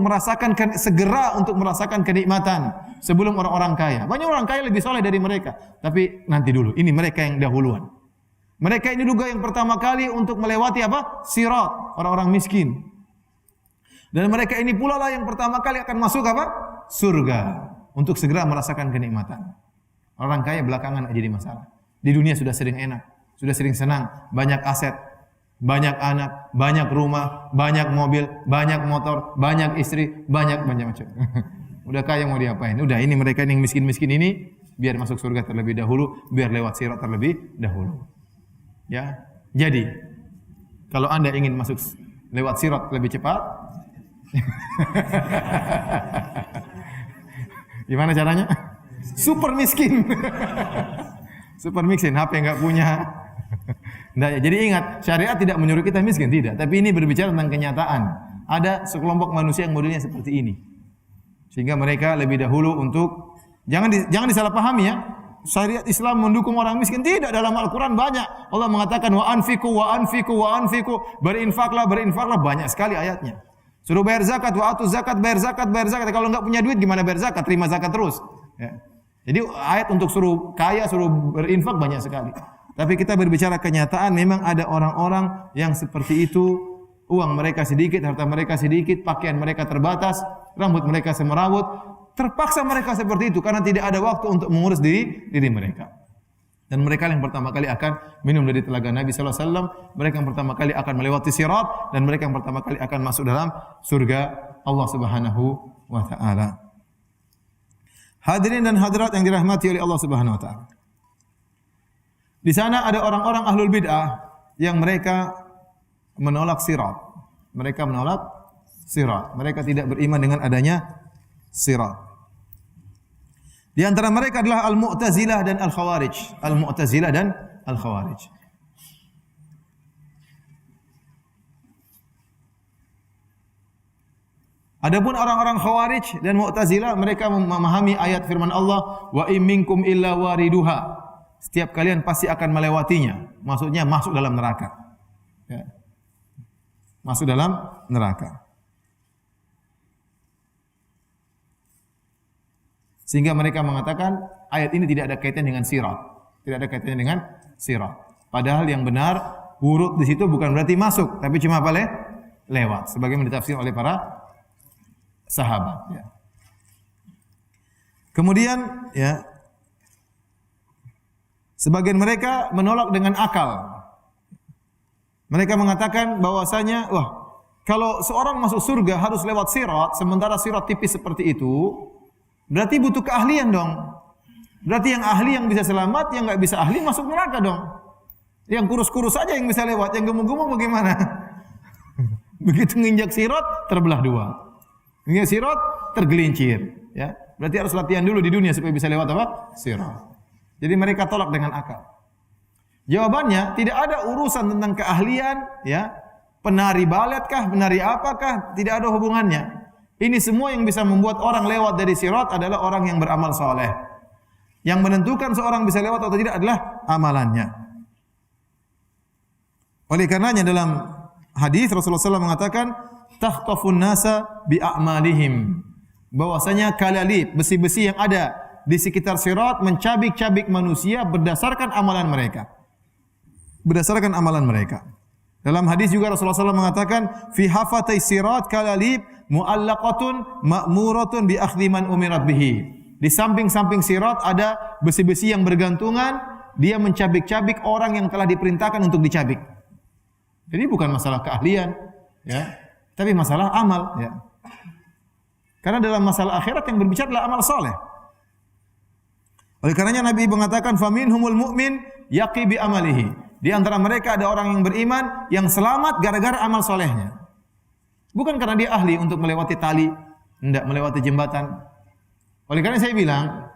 segera merasakan kenikmatan sebelum orang-orang kaya. Banyak orang kaya lebih soleh dari mereka, tapi nanti dulu. Ini mereka yang dahuluan. Mereka ini juga yang pertama kali untuk melewati apa? Sirat, orang-orang miskin. Dan mereka ini pula lah yang pertama kali akan masuk apa? Surga, untuk segera merasakan kenikmatan. Orang kaya belakangan aja jadi masalah. Di dunia sudah sering enak, sudah sering senang, banyak aset, banyak anak, banyak rumah, banyak mobil, banyak motor, banyak istri, banyak macam. Udah kaya mau diapain? Udah, ini mereka yang miskin-miskin ini biar masuk surga terlebih dahulu, biar lewat sirat terlebih dahulu. Ya, jadi kalau Anda ingin masuk lewat sirat lebih cepat, gimana caranya? Super miskin, super miskin, HP nggak punya. Nah, jadi ingat, syariat tidak menyuruh kita miskin, tidak. Tapi ini berbicara tentang kenyataan. Ada sekelompok manusia yang modelnya seperti ini, sehingga mereka lebih dahulu untuk jangan disalahpahami ya. Syariat Islam mendukung orang miskin, tidak. Dalam Al-Quran banyak Allah mengatakan wa anfiqu berinfaklah banyak sekali ayatnya. Suruh bayar zakat, wa atu zakat, bayar zakat. Kalau enggak punya duit gimana bayar zakat? Terima zakat terus ya. Jadi ayat untuk suruh kaya, suruh berinfak banyak sekali. Tapi kita berbicara kenyataan, memang ada orang-orang yang seperti itu. Uang mereka sedikit, harta mereka sedikit, pakaian mereka terbatas, rambut mereka semerawut. Terpaksa mereka seperti itu karena tidak ada waktu untuk mengurus diri mereka. Dan mereka yang pertama kali akan minum dari telaga Nabi sallallahu alaihi wasallam, mereka yang pertama kali akan melewati sirat, dan mereka yang pertama kali akan masuk dalam surga Allah Subhanahu wa taala. Hadirin dan hadirat yang dirahmati oleh Allah Subhanahu wa taala. Di sana ada orang-orang ahlul bid'ah yang mereka menolak sirat. Mereka menolak sirat. Mereka tidak beriman dengan adanya sirat. Di antara mereka adalah Al-Mu'tazilah dan Al-Khawarij. Al-Mu'tazilah dan Al-Khawarij. Adapun orang-orang Khawarij dan Mu'tazilah, mereka memahami ayat firman Allah, wa in minkum illa wariduha. Setiap kalian pasti akan melewatinya. Maksudnya masuk dalam neraka. Ya. Masuk dalam neraka. Sehingga mereka mengatakan ayat ini tidak ada kaitannya dengan sirat. Tidak ada kaitannya dengan sirat. Padahal yang benar, wurud di situ bukan berarti masuk, tapi cuma apa? Lewat. Sebagaimana ditafsir oleh para sahabat. Ya. Kemudian, ya, sebagian mereka menolak dengan akal. Mereka mengatakan bahwasanya, kalau seorang masuk surga harus lewat sirat, sementara sirat tipis seperti itu, berarti butuh keahlian dong. Berarti yang ahli yang bisa selamat, yang nggak bisa ahli masuk neraka dong. Yang kurus-kurus saja yang bisa lewat, yang gemuk-gemuk bagaimana? Begitu nginjak sirat terbelah dua. Hingga sirat tergelincir, ya. Berarti harus latihan dulu di dunia supaya bisa lewat apa? Sirat. Jadi mereka tolak dengan akal. Jawabannya tidak ada urusan tentang keahlian, ya. Penari balet kah, penari apakah, tidak ada hubungannya. Ini semua yang bisa membuat orang lewat dari sirat adalah orang yang beramal soleh. Yang menentukan seorang bisa lewat atau tidak adalah amalannya. Oleh karenanya dalam hadis Rasulullah SAW mengatakan, tahtafun nasa bi a'malihim. Bahwasanya kalalib, besi-besi yang ada di sekitar sirat mencabik-cabik manusia berdasarkan amalan mereka. Berdasarkan amalan mereka. Dalam hadis juga Rasulullah SAW mengatakan, fi hafatai sirat kalalib mu'allaqatun ma'muratun bi akhdhi man umirat bihi. Di samping-samping sirat ada besi-besi yang bergantungan, dia mencabik-cabik orang yang telah diperintahkan untuk dicabik. Jadi bukan masalah keahlian, ya, tapi masalah amal, ya. Karena dalam masalah akhirat yang berbicara adalah amal soleh. Oleh karenanya Nabi mengatakan, faminhumul mu'min yaqi bi amalihi. Di antara mereka ada orang yang beriman yang selamat gara-gara amal solehnya. Bukan karena dia ahli untuk melewati tali, tidak melewati jembatan. Oleh karena saya bilang,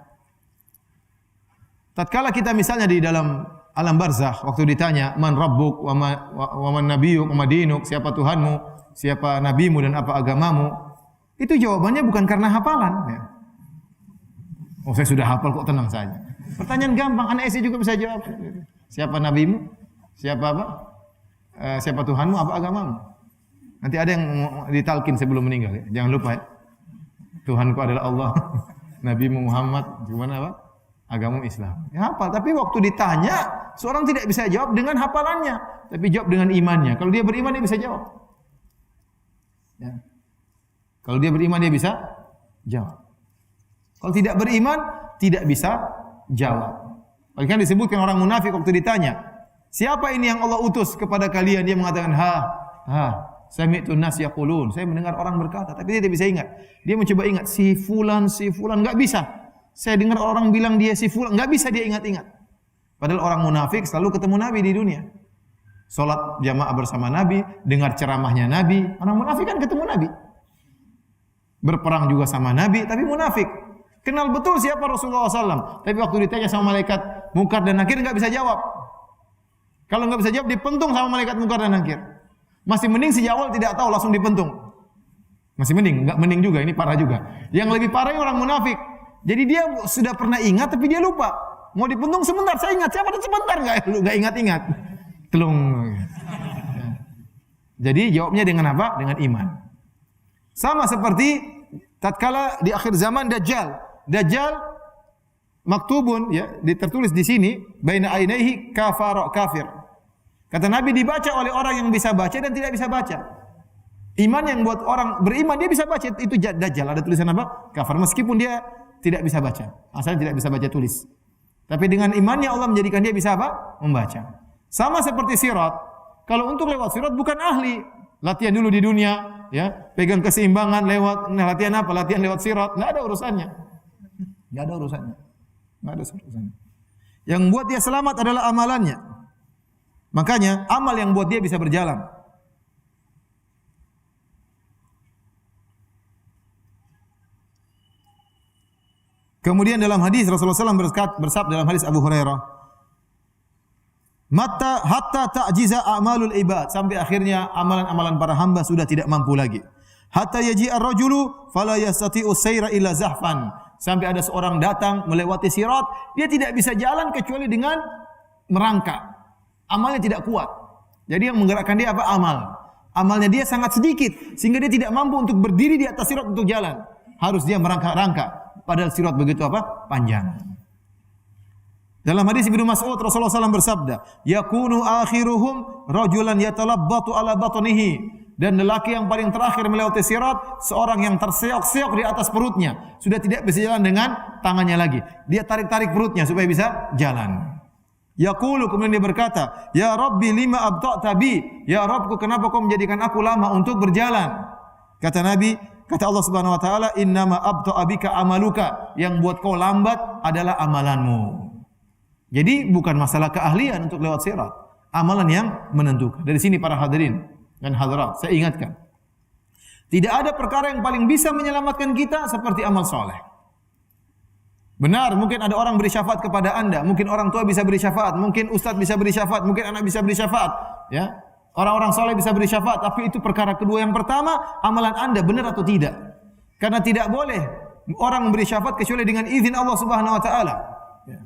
tatkala kita misalnya di dalam alam barzakh, waktu ditanya man rabbuk wa man nabiyyuk wa madinuk, siapa Tuhanmu, siapa nabimu dan apa agamamu, itu jawabannya bukan karena hafalan, ya. Oh, saya sudah hafal kok, tenang saja. Pertanyaan gampang, anak SD juga bisa jawab. Siapa nabimu, siapa apa, siapa Tuhanmu, apa agamamu. Nanti ada yang ditalkin sebelum meninggal, ya. Jangan lupa, ya. Tuhanku adalah Allah, Nabi Muhammad, gimana apa? Agama Islam. Ya, hafal, tapi waktu ditanya, seorang tidak bisa jawab dengan hafalannya, tapi jawab dengan imannya. Kalau dia beriman dia bisa jawab. Ya. Kalau dia beriman dia bisa jawab. Kalau tidak beriman tidak bisa jawab. Oleh karena disebutkan orang munafik waktu ditanya, siapa ini yang Allah utus kepada kalian? Dia mengatakan, sami'tu nas yaqulun. Saya mendengar orang berkata, tapi dia tidak bisa ingat. Dia mencoba ingat si fulan, enggak bisa. Saya dengar orang bilang dia si fulan, enggak bisa dia ingat-ingat. Padahal orang munafik selalu ketemu Nabi di dunia. Salat jamaah bersama Nabi, dengar ceramahnya Nabi. Orang munafik kan ketemu Nabi. Berperang juga sama Nabi, tapi munafik. Kenal betul siapa Rasulullah SAW. Tapi waktu ditanya sama malaikat Munkar dan Nakir enggak bisa jawab. Kalau enggak bisa jawab, dipentung sama malaikat Munkar dan Nakir. Masih mending sejak awal tidak tahu, langsung dipentung. Masih mending, enggak mending juga, ini parah juga. Yang lebih parah orang munafik. Jadi dia sudah pernah ingat tapi dia lupa. Mau dipentung sebentar, saya ingat. Siapa itu sebentar enggak ingat-ingat. Telung. Jadi jawabnya dengan apa? Dengan iman. Sama seperti tatkala di akhir zaman Dajjal. Dajjal maktubun, ya, tertulis di sini baina ainaihi kafir. Kata Nabi dibaca oleh orang yang bisa baca dan tidak bisa baca. Iman yang buat orang beriman dia bisa baca, itu Dajjal. Ada tulisan apa? Kafir, meskipun dia tidak bisa baca. Asalnya tidak bisa baca tulis. Tapi dengan imannya Allah menjadikan dia bisa apa? Membaca. Sama seperti sirat. Kalau untuk lewat sirat bukan ahli. Latihan dulu di dunia, ya. Pegang keseimbangan lewat, latihan apa? Latihan lewat sirat. Enggak ada urusannya. Enggak ada urusannya. Enggak ada urusannya. Yang buat dia selamat adalah amalannya. Makanya amal yang buat dia bisa berjalan. Kemudian dalam hadis Rasulullah SAW bersabda dalam hadis Abu Hurairah, hatta ta'jiza a'malul ibad, sampai akhirnya amalan-amalan para hamba sudah tidak mampu lagi. Hatta yaji'ar rajulu fala yastati'u sayra illa zahfan, sampai ada seorang datang melewati sirat, dia tidak bisa jalan kecuali dengan merangkak. Amalnya tidak kuat. Jadi yang menggerakkan dia apa? Amal. Amalnya dia sangat sedikit sehingga dia tidak mampu untuk berdiri di atas sirat untuk jalan. Harus dia merangkak-rangkak. Padahal sirat begitu apa? Panjang. Dalam hadis Ibnu Mas'ud Rasulullah SAW bersabda, yakunu akhiruhum rajulan yatalabbatu ala batnihi. Dan lelaki yang paling terakhir melewati sirat, seorang yang terseok-seok di atas perutnya. Sudah tidak bisa jalan dengan tangannya lagi. Dia tarik-tarik perutnya supaya bisa jalan. Yaqulu, kemudian dia berkata, ya Rabbi lima abta'ta bi. Ya Rabbku, kenapa kau menjadikan aku lama untuk berjalan? Kata Nabi, kata Allah Subhanahu wa taala, innama abta'a bika amaluka. Yang buat kau lambat adalah amalanmu. Jadi bukan masalah keahlian untuk lewat sirat, amalan yang menentukan. Dari sini para hadirin dan hadirat, saya ingatkan, Tidak ada perkara yang paling bisa menyelamatkan kita seperti amal soleh. Benar, mungkin ada orang beri syafaat kepada Anda, mungkin orang tua bisa beri syafaat, mungkin ustaz bisa beri syafaat, mungkin anak bisa beri syafaat, ya. Orang-orang soleh bisa beri syafaat, tapi itu perkara kedua. Yang pertama, amalan Anda benar atau tidak? Karena tidak boleh orang memberi syafaat kecuali dengan izin Allah Subhanahu wa taala. Ya.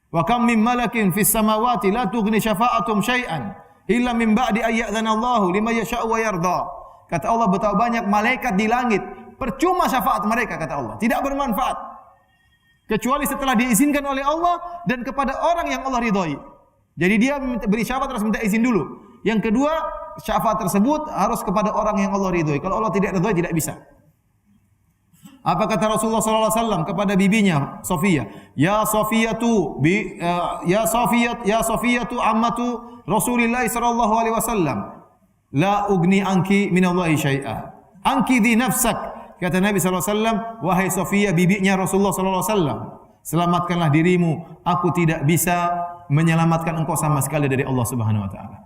Wa kam min malakin fis samawati la tughni syafa'atum syai'an illa min ba'di ayyadzana Allahu liman yasha'u wa yarda. Kata Allah, betapa banyak malaikat di langit, percuma syafaat mereka, kata Allah, tidak bermanfaat kecuali setelah diizinkan oleh Allah dan kepada orang yang Allah ridhoi. Jadi dia beri syafaat harus minta izin dulu. Yang kedua, syafaat tersebut harus kepada orang yang Allah ridhoi. Kalau Allah tidak ridhoi, tidak bisa. Apa kata Rasulullah sallallahu alaihi wasallam kepada bibinya Sofia? Ya Sofiyatu ammatu Rasulillah sallallahu alaihi wasallam. La ugni anki minallahi syai'a. Anki di nafsak. Kata Nabi sallallahu alaihi wasallam, wahai Sofia, bibinya Rasulullah sallallahu alaihi wasallam, selamatkanlah dirimu. Aku tidak bisa menyelamatkan engkau sama sekali dari Allah Subhanahu wa taala.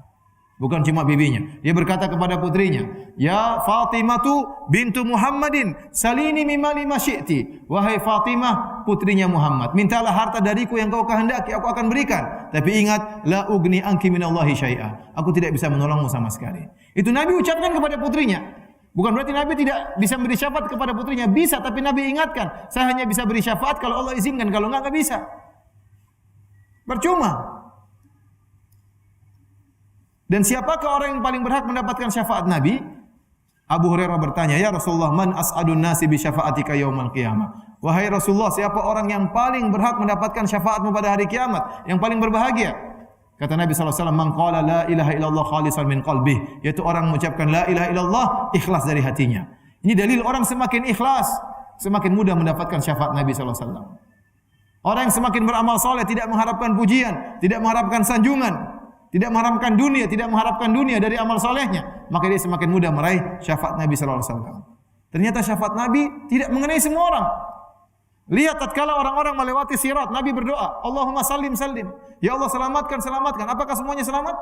Bukan cuma bibinya. Dia berkata kepada putrinya, "Ya Fatimatu bintu Muhammadin, salini mimali ma syi'ti." Wahai Fatimah, putrinya Muhammad, mintalah harta dariku yang kau kehendaki, aku akan berikan. Tapi ingat, la ugni anki minallahi syai'a. Aku tidak bisa menolongmu sama sekali. Itu Nabi ucapkan kepada putrinya. Bukan berarti Nabi tidak bisa beri syafaat kepada putrinya. Bisa, tapi Nabi ingatkan, saya hanya bisa beri syafaat kalau Allah izinkan, kalau enggak bisa. Percuma. Dan siapakah orang yang paling berhak mendapatkan syafaat Nabi? Abu Hurairah bertanya, "Ya Rasulullah, man as'adun nasi bi syafaatika yaumal qiyamah?" Wahai Rasulullah, siapa orang yang paling berhak mendapatkan syafaatmu pada hari kiamat, yang paling berbahagia? Kata Nabi sallallahu alaihi wasallam, "Man qala la ilaha illallah khalisan min qalbih," yaitu orang mengucapkan la ilaha illallah ikhlas dari hatinya. Ini dalil orang semakin ikhlas, semakin mudah mendapatkan syafaat Nabi sallallahu alaihi wasallam. Orang yang semakin beramal saleh, tidak mengharapkan pujian, tidak mengharapkan sanjungan, tidak mengharapkan dunia dari amal solehnya, maka dia semakin mudah meraih syafaat Nabi sallallahu alaihi wasallam. Ternyata syafaat Nabi tidak mengenai semua orang. Lihat tatkala orang-orang melewati sirat, Nabi berdoa, "Allahumma sallim sallim." Ya Allah, selamatkan, selamatkan. Apakah semuanya selamat?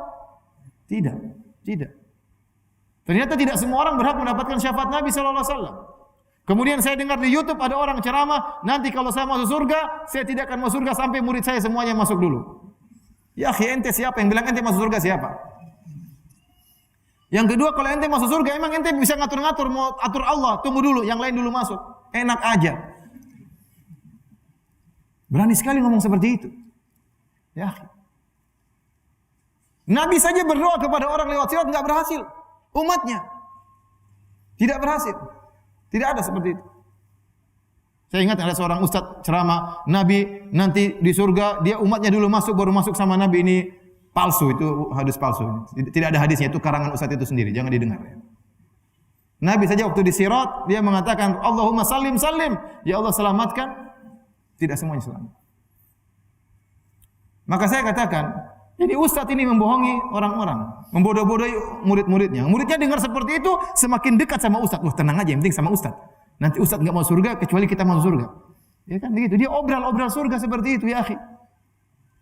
Tidak, tidak. Ternyata tidak semua orang berhak mendapatkan syafaat Nabi sallallahu alaihi wasallam. Kemudian saya dengar di YouTube ada orang ceramah, nanti kalau saya masuk surga, saya tidak akan masuk surga sampai murid saya semuanya masuk dulu. Ya akhi, ente siapa yang bilang ente masuk surga, siapa? Yang kedua, kalau ente masuk surga, emang ente bisa ngatur-ngatur, mau atur Allah, tunggu dulu, yang lain dulu masuk. Enak aja. Berani sekali ngomong seperti itu. Ya akhi. Nabi saja berdoa kepada orang lewat sirat, enggak berhasil. Umatnya tidak berhasil. Tidak ada seperti itu. Saya ingat ada seorang ustaz ceramah, Nabi nanti di surga, dia umatnya dulu masuk, baru masuk sama Nabi. Ini palsu, itu hadis palsu. Tidak ada hadisnya, itu karangan ustaz itu sendiri, jangan didengar. Nabi saja waktu di sirat, dia mengatakan, Allahumma sallim sallim, ya Allah selamatkan. Tidak semuanya selamat. Maka saya katakan, jadi ustaz ini membohongi orang-orang, membodoh-bodohi murid-muridnya. Muridnya dengar seperti itu, semakin dekat sama ustaz. Wah, tenang aja, yang penting sama ustaz. Nanti ustaz enggak mau surga kecuali kita masuk surga. Ya kan begitu. Dia obral-obral surga seperti itu, ya akhi.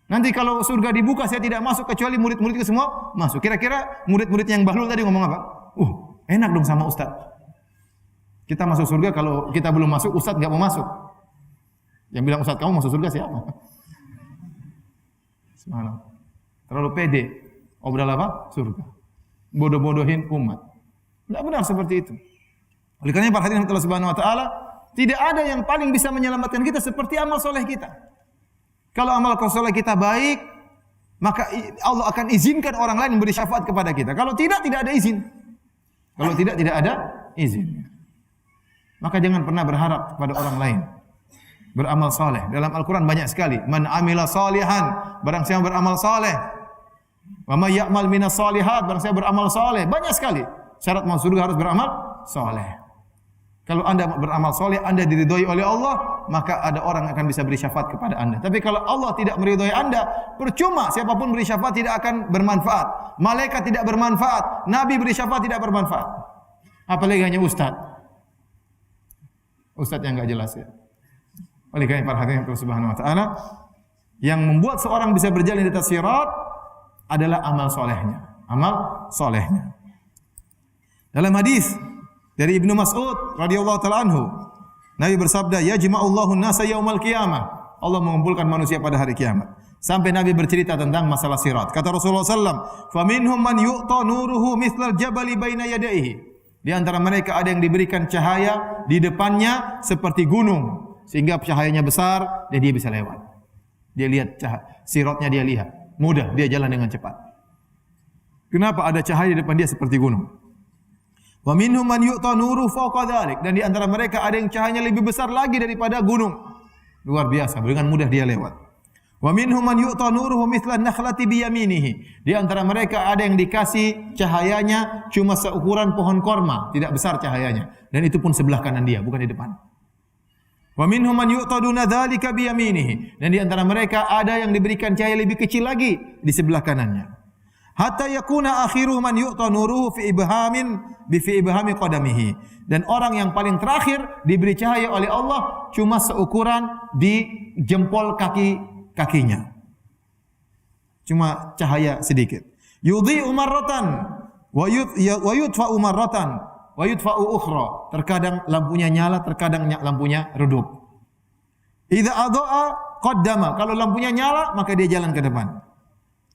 Nanti kalau surga dibuka saya tidak masuk kecuali murid-murid itu semua masuk. Kira-kira murid-murid yang bahlul tadi ngomong apa? Enak dong sama ustaz. Kita masuk surga, kalau kita belum masuk ustaz enggak mau masuk. Yang bilang ustaz kamu masuk surga siapa? Subhanallah. Terlalu pede. Obral apa? Surga. Bodoh-bodohin umat. Enggak benar seperti itu. Oleh karena para hadirin Allah Subhanahu wa taala, tidak ada yang paling bisa menyelamatkan kita seperti amal soleh kita. Kalau amal soleh kita baik, maka Allah akan izinkan orang lain memberi syafaat kepada kita. Kalau tidak, tidak ada izin. Kalau tidak, tidak ada izin. Maka jangan pernah berharap kepada orang lain beramal soleh. Dalam Al-Quran banyak sekali. Man amila salihan, barang siapa beramal soleh. Wa may ya'mal minas salihat, barang siapa beramal soleh. Banyak sekali. Syarat masuk surga harus beramal soleh. Kalau Anda beramal soleh, Anda diridhoi oleh Allah, maka ada orang yang akan bisa beri syafaat kepada Anda. Tapi kalau Allah tidak meridhoi Anda, percuma siapapun beri syafaat tidak akan bermanfaat. Malaikat tidak bermanfaat, Nabi beri syafaat tidak bermanfaat. Apalagi hanya ustaz. Ustaz yang enggak jelas ya. Oleh karena para hadirin Allah Subhanahu wa taala, yang membuat seorang bisa berjalan di atas sirat adalah amal solehnya. Amal solehnya. Dalam hadis dari Ibnu Mas'ud radhiyallahu taala anhu, Nabi bersabda, "Yajma'ullahu an-nasa yaumal qiyamah." Allah mengumpulkan manusia pada hari kiamat. Sampai Nabi bercerita tentang masalah sirat. Kata Rasulullah SAW, "Faminhum man yu'ta nuruhu mithlal jabali baina yadayhi." Di antara mereka ada yang diberikan cahaya di depannya seperti gunung, sehingga cahayanya besar dan dia bisa lewat. Dia lihat siratnya, dia lihat. Mudah, dia jalan dengan cepat. Kenapa? Ada cahaya di depan dia seperti gunung. Wa minhum man yu'ta nuruhu fawqa dzalik, dan di antara mereka ada yang cahayanya lebih besar lagi daripada gunung. Luar biasa, dengan mudah dia lewat. Wa minhum man yu'ta nuruhu mithlan nakhlati bi yaminihi. Di antara mereka ada yang dikasih cahayanya cuma seukuran pohon korma, tidak besar cahayanya, dan itu pun sebelah kanan dia, bukan di depan. Wa minhum man yu'ta duna dzalika bi yaminihi. Dan di antara mereka ada yang diberikan cahaya lebih kecil lagi di sebelah kanannya. Hatta yakuna akhiru man yu'ta nuruhu fi ibhami qadamihi. Dan orang yang paling terakhir diberi cahaya oleh Allah cuma seukuran di jempol kakinya. Cuma cahaya sedikit. Yudhi'u marratan wa yudfa'u marratan wa yudfa'u ukhra. Terkadang lampunya nyala, terkadang lampunya redup. Idza adha'a qaddama. Kalau lampunya nyala, maka dia jalan ke depan.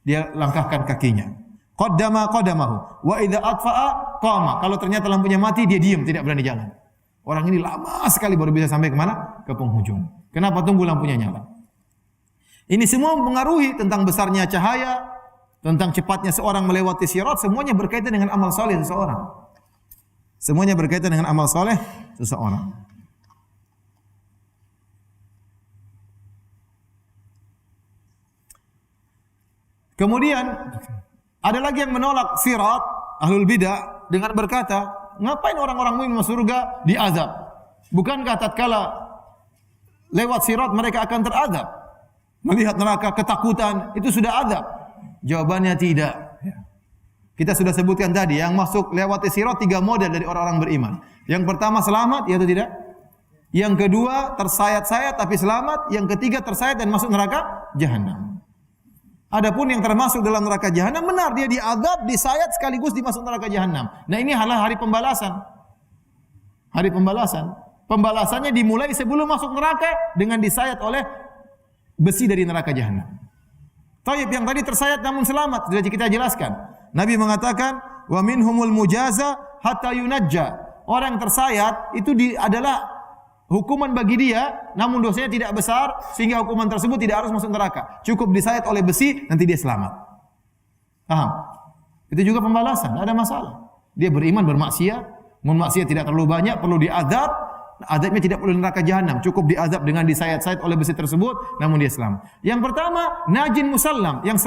Dia langkahkan kakinya. Qaddama qadamahu wa idza atfa'a qama. Kalau ternyata lampunya mati, dia diam, tidak berani jalan. Orang ini lama sekali baru bisa sampai ke mana? Ke penghujung. Kenapa? Tunggu lampunya nyala. Ini semua mempengaruhi tentang besarnya cahaya, tentang cepatnya seorang melewati sirat, semuanya berkaitan dengan amal saleh seseorang. Semuanya berkaitan dengan amal saleh seseorang. Kemudian ada lagi yang menolak sirat, ahlul bidah, dengan berkata, ngapain orang-orang mukmin masuk surga diazab? Bukankah tatkala lewat sirat mereka akan terazab? Melihat neraka ketakutan, itu sudah azab? Jawabannya tidak. Kita sudah sebutkan tadi, yang masuk lewati sirat 3 model dari orang-orang beriman. Yang pertama selamat, ya atau tidak? Yang kedua tersayat-sayat tapi selamat. Yang ketiga tersayat dan masuk neraka jahanam. Adapun yang termasuk dalam neraka jahanam, benar dia diazab, disayat sekaligus dimasuk neraka jahanam. Nah, ini adalah hari pembalasan. Hari pembalasan. Pembalasannya dimulai sebelum masuk neraka dengan disayat oleh besi dari neraka jahanam. Taib yang tadi tersayat namun selamat, sudah kita jelaskan. Nabi mengatakan, "Wa minhumul mujaza hatta yunajja." Orang yang tersayat itu adalah hukuman bagi dia, namun dosanya tidak besar sehingga hukuman tersebut tidak harus masuk neraka. Cukup disayat oleh besi, nanti dia selamat. Paham? Itu juga pembalasan, tidak ada masalah. Dia beriman, bermaksiat, maksiat tidak terlalu banyak, perlu diazab. Azabnya tidak perlu neraka jahanam, cukup diazab dengan disayat-sayat oleh besi tersebut, namun dia selamat. Yang pertama, najin musallam, yang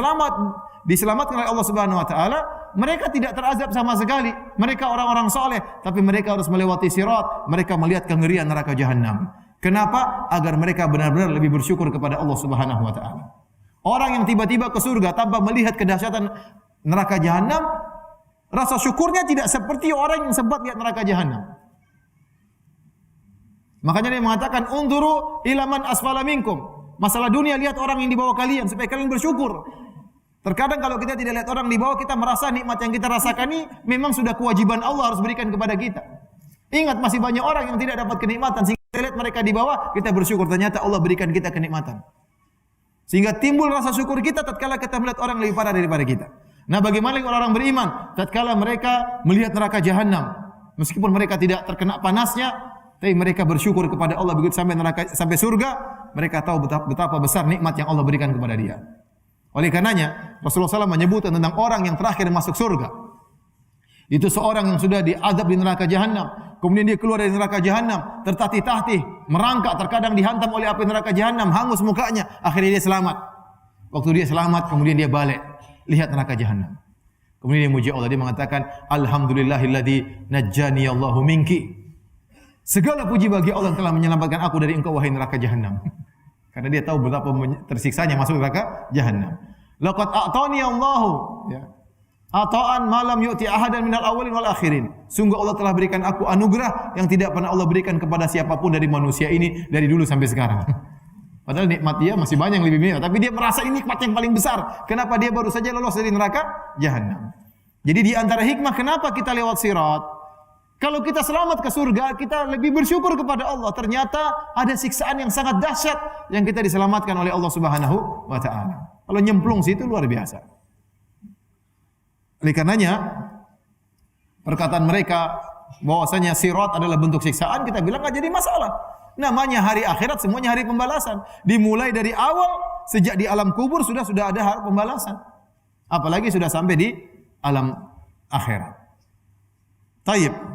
diselamatkan oleh Allah Subhanahu wa taala, mereka tidak terazab sama sekali. Mereka orang-orang saleh, tapi mereka harus melewati sirat, mereka melihat kengerian neraka jahanam. Kenapa? Agar mereka benar-benar lebih bersyukur kepada Allah Subhanahu wa taala. Orang yang tiba-tiba ke surga tanpa melihat kedahsyatan neraka jahanam, rasa syukurnya tidak seperti orang yang sempat lihat neraka jahanam. Makanya dia mengatakan, "Unduru ilaman asfala minkum." Masalah dunia, lihat orang yang di bawah kalian supaya kalian bersyukur. Terkadang kalau kita tidak lihat orang di bawah, kita merasa nikmat yang kita rasakan ini memang sudah kewajiban Allah harus berikan kepada kita. Ingat, masih banyak orang yang tidak dapat kenikmatan, sehingga kita lihat mereka di bawah, kita bersyukur, ternyata Allah berikan kita kenikmatan. Sehingga timbul rasa syukur kita tatkala kita melihat orang lebih parah daripada kita. Nah, bagaimana orang-orang beriman tatkala mereka melihat neraka jahanam, meskipun mereka tidak terkena panasnya, tapi mereka bersyukur kepada Allah begitu sampai surga, mereka tahu betapa besar nikmat yang Allah berikan kepada dia. Oleh karenanya Rasulullah SAW menyebut tentang orang yang terakhir masuk surga. Itu seorang yang sudah diazab di neraka jahanam, kemudian dia keluar dari neraka jahanam, tertatih-tatih, merangkak, terkadang dihantam oleh api neraka jahanam, hangus mukanya, akhirnya dia selamat. Waktu dia selamat, kemudian dia balik, lihat neraka jahanam. Kemudian dia muji Allah, dia mengatakan, "Alhamdulillahilladzi najjani Allahu minki." Segala puji bagi Allah yang telah menyelamatkan aku dari engkau wahai neraka jahanam. Karena dia tahu betapa tersiksanya masuk neraka jahanam. Laqad a'tani Allahu, ya. Ata'an malam yu'ti ahadan minal awwalin wal akhirin. Sungguh Allah telah berikan aku anugerah yang tidak pernah Allah berikan kepada siapapun dari manusia ini dari dulu sampai sekarang. Padahal nikmat dia masih banyak yang lebih banyak, tapi dia merasa ini nikmat yang paling besar. Kenapa dia baru saja lolos dari neraka jahanam? Jadi di antara hikmah kenapa kita lewat sirat, Kalau kita selamat ke surga, kita lebih bersyukur kepada Allah. Ternyata ada siksaan yang sangat dahsyat yang kita diselamatkan oleh Allah Subhanahu wa taala. Kalau nyemplung situ luar biasa. Oleh karenanya perkataan mereka bahwasanya sirat adalah bentuk siksaan, kita bilang enggak jadi masalah. Namanya hari akhirat, semuanya hari pembalasan. Dimulai dari awal, sejak di alam kubur sudah ada hari pembalasan. Apalagi sudah sampai di alam akhirat. Taib.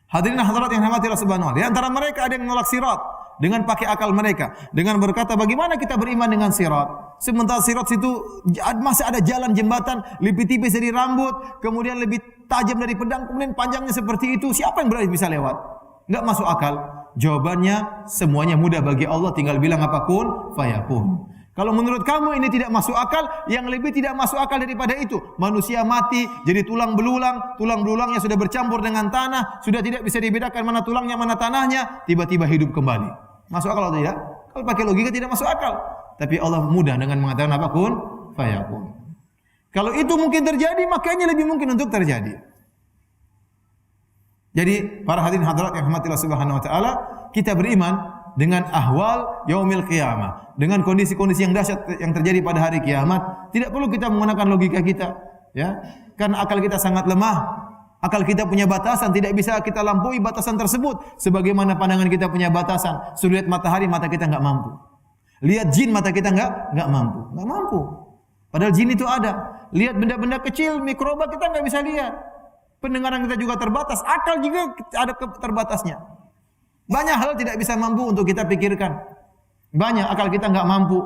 Hadirin hadirat yang dirahmati Allah Subhanahu wa taala. Di antara mereka ada yang menolak sirat dengan pakai akal mereka, dengan berkata bagaimana kita beriman dengan sirat? Sementara sirat itu masih ada jalan jembatan lebih tipis dari rambut, kemudian lebih tajam dari pedang, kemudian panjangnya seperti itu. Siapa yang berani bisa lewat? Enggak masuk akal. Jawabannya semuanya mudah bagi Allah, tinggal bilang apa kun fayakun. Kalau menurut kamu ini tidak masuk akal, yang lebih tidak masuk akal daripada itu. Manusia mati, jadi tulang belulangnya sudah bercampur dengan tanah, sudah tidak bisa dibedakan mana tulangnya, mana tanahnya, tiba-tiba hidup kembali. Masuk akal atau tidak? Kalau pakai logika tidak masuk akal. Tapi Allah mudah dengan mengatakan apa kun fayakun. Kalau itu mungkin terjadi, makanya lebih mungkin untuk terjadi. Jadi para hadirin hadirat yang dirahmati Allah Subhanahu wa taala, kita beriman dengan ahwal yaumil qiyamah, dengan kondisi-kondisi yang dahsyat yang terjadi pada hari kiamat. Tidak perlu kita menggunakan logika kita, ya. Karena akal kita sangat lemah. Akal kita punya batasan, tidak bisa kita lampaui batasan tersebut. Sebagaimana pandangan kita punya batasan. Sudah lihat matahari, mata kita enggak mampu. Lihat jin, mata kita enggak mampu. Enggak mampu. Padahal jin itu ada. Lihat benda-benda kecil, mikroba kita enggak bisa lihat. Pendengaran kita juga terbatas, akal juga ada terbatasnya. Banyak hal tidak bisa mampu untuk kita pikirkan. Banyak akal kita enggak mampu.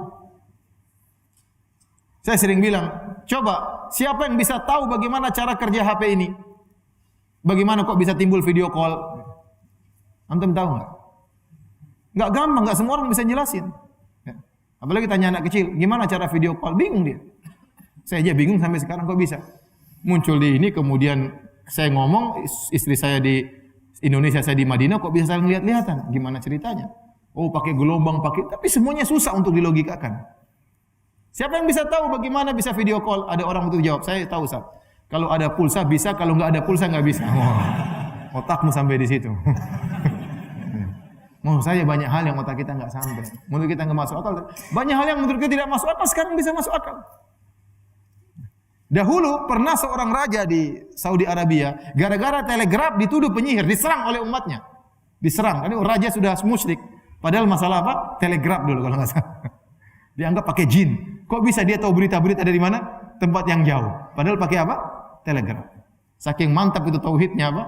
Saya sering bilang, coba siapa yang bisa tahu bagaimana cara kerja HP ini? Bagaimana kok bisa timbul video call? Antum tahu enggak? Enggak gampang, enggak semua orang bisa jelasin. Ya. Apalagi tanya anak kecil, gimana cara video call? Bingung dia. Saya aja bingung sampai sekarang kok bisa. Muncul di ini, kemudian saya ngomong, istri saya di Indonesia, saya di Madinah, kok bisa saling lihat-lihatan? Gimana ceritanya? Oh, pakai gelombang, tapi semuanya susah untuk dilogikakan. Siapa yang bisa tahu bagaimana bisa video call? Ada orang untuk jawab, saya tahu, Ustaz. Kalau ada pulsa bisa, kalau enggak ada pulsa enggak bisa. Oh, otakmu sampai di situ. Menurut saya banyak hal yang otak kita enggak sampai. Menurut kita enggak masuk akal. Banyak hal yang menurut kita tidak masuk akal, sekarang bisa masuk akal. Dahulu pernah seorang raja di Saudi Arabia, gara-gara telegraf dituduh penyihir, diserang oleh umatnya. Diserang, karena raja sudah musyrik. Padahal masalah apa? Telegraf dulu kalau nggak salah. Dianggap pakai jin. Kok bisa dia tahu berita-berita dari mana? Tempat yang jauh. Padahal pakai apa? Telegraf. Saking mantap itu tauhidnya apa?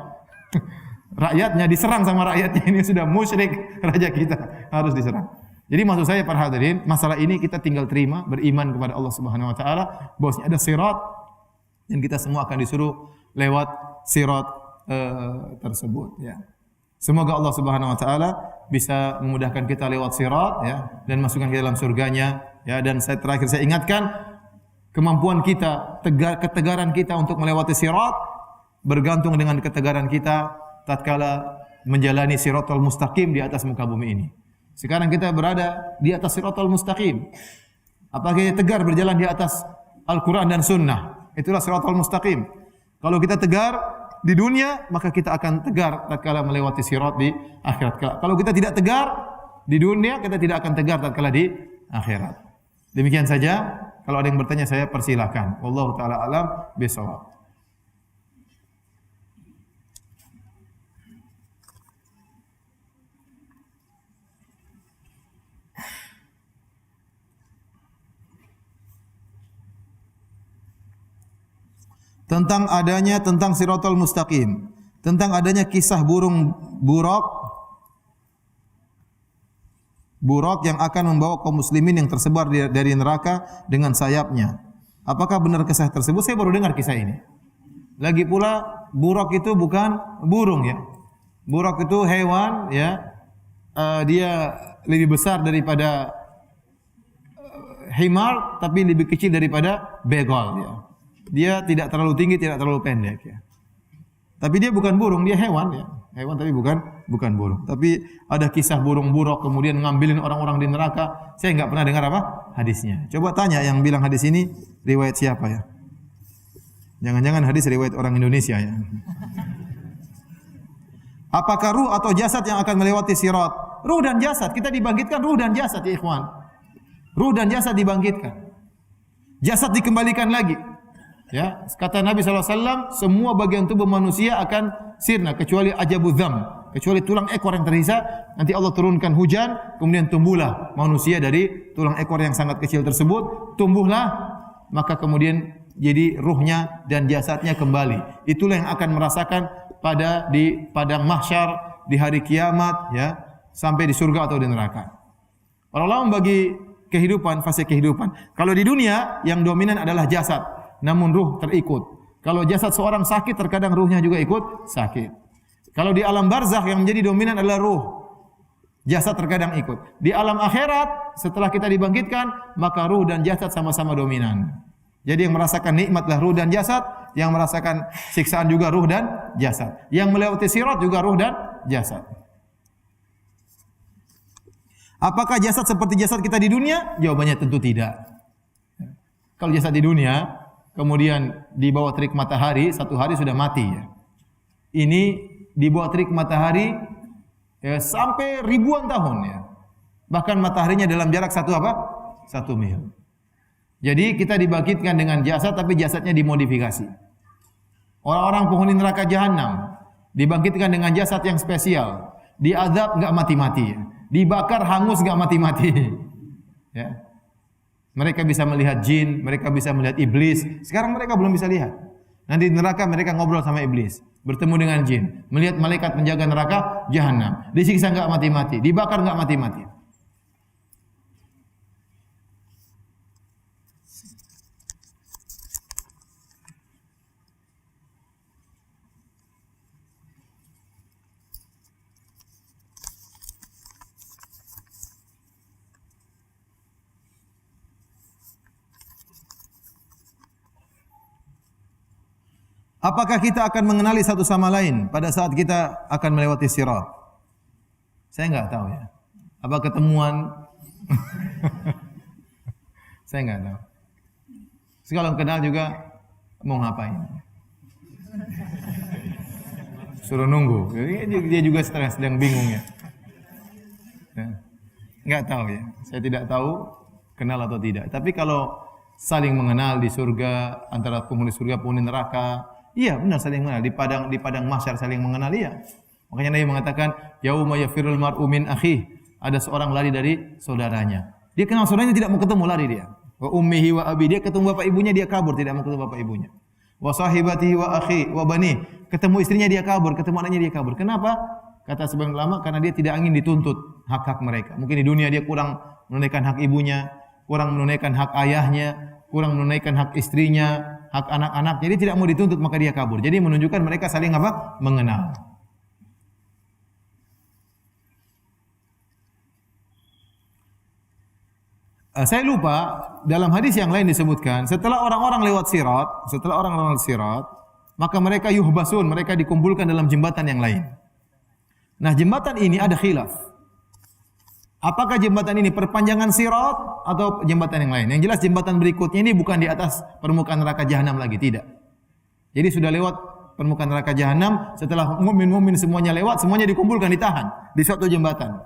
Rakyatnya diserang sama rakyatnya, ini sudah musyrik, raja kita harus diserang. Jadi maksud saya para hadirin, masalah ini kita tinggal terima, beriman kepada Allah Subhanahu wa taala, bahwasanya ada sirat dan kita semua akan disuruh lewat sirat tersebut, ya. Semoga Allah Subhanahu wa taala bisa memudahkan kita lewat sirat, ya, dan masukkan kita dalam surganya, ya. Dan terakhir saya ingatkan, kemampuan kita, ketegaran kita untuk melewati sirat bergantung dengan ketegaran kita tatkala menjalani siratal mustaqim di atas muka bumi ini. Sekarang kita berada di atas siratal mustaqim. Apakah kita tegar berjalan di atas Al-Quran dan Sunnah? Itulah siratal mustaqim. Kalau kita tegar di dunia, maka kita akan tegar tatkala melewati sirat di akhirat. Kalau kita tidak tegar di dunia, kita tidak akan tegar tatkala di akhirat. Demikian saja. Kalau ada yang bertanya, saya persilahkan. Wallahu ta'ala alam bisawab. Tentang siratal mustaqim, tentang adanya kisah burung buraq yang akan membawa kaum muslimin yang tersebar dari neraka dengan sayapnya. Apakah benar kisah tersebut? Saya baru dengar kisah ini. Lagi pula buraq itu bukan burung, ya. Buraq itu hewan, ya. Dia lebih besar daripada himar, tapi lebih kecil daripada begal, ya. Dia tidak terlalu tinggi, tidak terlalu pendek, ya. Tapi dia bukan burung, dia hewan, ya. Hewan tapi bukan burung. Tapi ada kisah burung buraq kemudian ngambilin orang-orang di neraka. Saya enggak pernah dengar apa? Hadisnya. Coba tanya yang bilang hadis ini riwayat siapa, ya? Jangan-jangan hadis riwayat orang Indonesia, ya. Apakah ruh atau jasad yang akan melewati sirat? Ruh dan jasad. Kita dibangkitkan ruh dan jasad ya ikhwan. Ruh dan jasad dibangkitkan. Jasad dikembalikan lagi. Ya, kata Nabi SAW, semua bagian tubuh manusia akan sirna kecuali ajabu dzam, kecuali tulang ekor yang tersisa. Nanti Allah turunkan hujan, kemudian tumbuhlah manusia dari tulang ekor yang sangat kecil tersebut, tumbuhlah, maka kemudian jadi ruhnya dan jasadnya kembali. Itulah yang akan merasakan di padang mahsyar, di hari kiamat, ya, sampai di surga atau di neraka. Para ulama bagi kehidupan, fase kehidupan. Kalau di dunia yang dominan adalah jasad, namun ruh terikut. Kalau jasad seorang sakit, terkadang ruhnya juga ikut sakit. Kalau di alam barzakh yang menjadi dominan adalah ruh, jasad terkadang ikut. Di alam akhirat setelah kita dibangkitkan, maka ruh dan jasad sama-sama dominan. Jadi yang merasakan nikmatlah ruh dan jasad, yang merasakan siksaan juga ruh dan jasad. Yang melewati sirat juga ruh dan jasad. Apakah jasad seperti jasad kita di dunia? Jawabannya tentu tidak. Kalau jasad di dunia, kemudian di bawah terik matahari, satu hari sudah mati. Ya. Ini di bawah terik matahari ya, sampai ribuan tahun. Ya. Bahkan mataharinya dalam jarak 1 mil. Jadi kita dibangkitkan dengan jasad, tapi jasadnya dimodifikasi. Orang-orang penghuni neraka jahanam dibangkitkan dengan jasad yang spesial. Diazab enggak mati-mati. Dibakar hangus enggak mati-mati. Ya. Mereka bisa melihat jin, mereka bisa melihat iblis. Sekarang mereka belum bisa lihat. Nanti di neraka mereka ngobrol sama iblis, bertemu dengan jin, melihat malaikat penjaga neraka jahanam. Disiksa enggak mati-mati, dibakar enggak mati-mati. Apakah kita akan mengenali satu sama lain pada saat kita akan melewati sirat? Saya enggak tahu ya. Apa ketemuan? Saya enggak tahu. Terus kalau kenal juga mau ngapain? Suruh nunggu. Dia juga stres, sedang bingung ya. Enggak tahu ya. Saya tidak tahu kenal atau tidak. Tapi kalau saling mengenal di surga antara penghuni surga, penghuni neraka, iya benar saling mengenal di padang mahsyar saling mengenal iya. Makanya Nabi mengatakan yauma yafirul mar'u min akhi, ada seorang lari dari saudaranya. Dia kenal saudaranya tidak mau ketemu, lari dia. Wa ummihi wa abi, dia ketemu bapak ibunya dia kabur, tidak mau ketemu bapak ibunya. Wa sahibatihi wa akhi wa bani, ketemu istrinya dia kabur, ketemu anaknya dia kabur. Kenapa? Kata sebagian ulama karena dia tidak ingin dituntut hak-hak mereka. Mungkin di dunia dia kurang menunaikan hak ibunya, kurang menunaikan hak ayahnya, kurang menunaikan hak istrinya, hak anak-anak, jadi tidak mau dituntut maka dia kabur. Jadi menunjukkan mereka saling apa? Mengenal. Saya lupa dalam hadis yang lain disebutkan setelah orang-orang lewat sirat, maka mereka yuhbasun, mereka dikumpulkan dalam jembatan yang lain. Nah, jembatan ini ada khilaf. Apakah jembatan ini perpanjangan sirat atau jembatan yang lain? Yang jelas jembatan berikutnya ini bukan di atas permukaan neraka jahanam lagi, tidak. Jadi sudah lewat permukaan neraka jahanam, setelah mukmin-mukmin semuanya lewat, semuanya dikumpulkan, ditahan di suatu jembatan.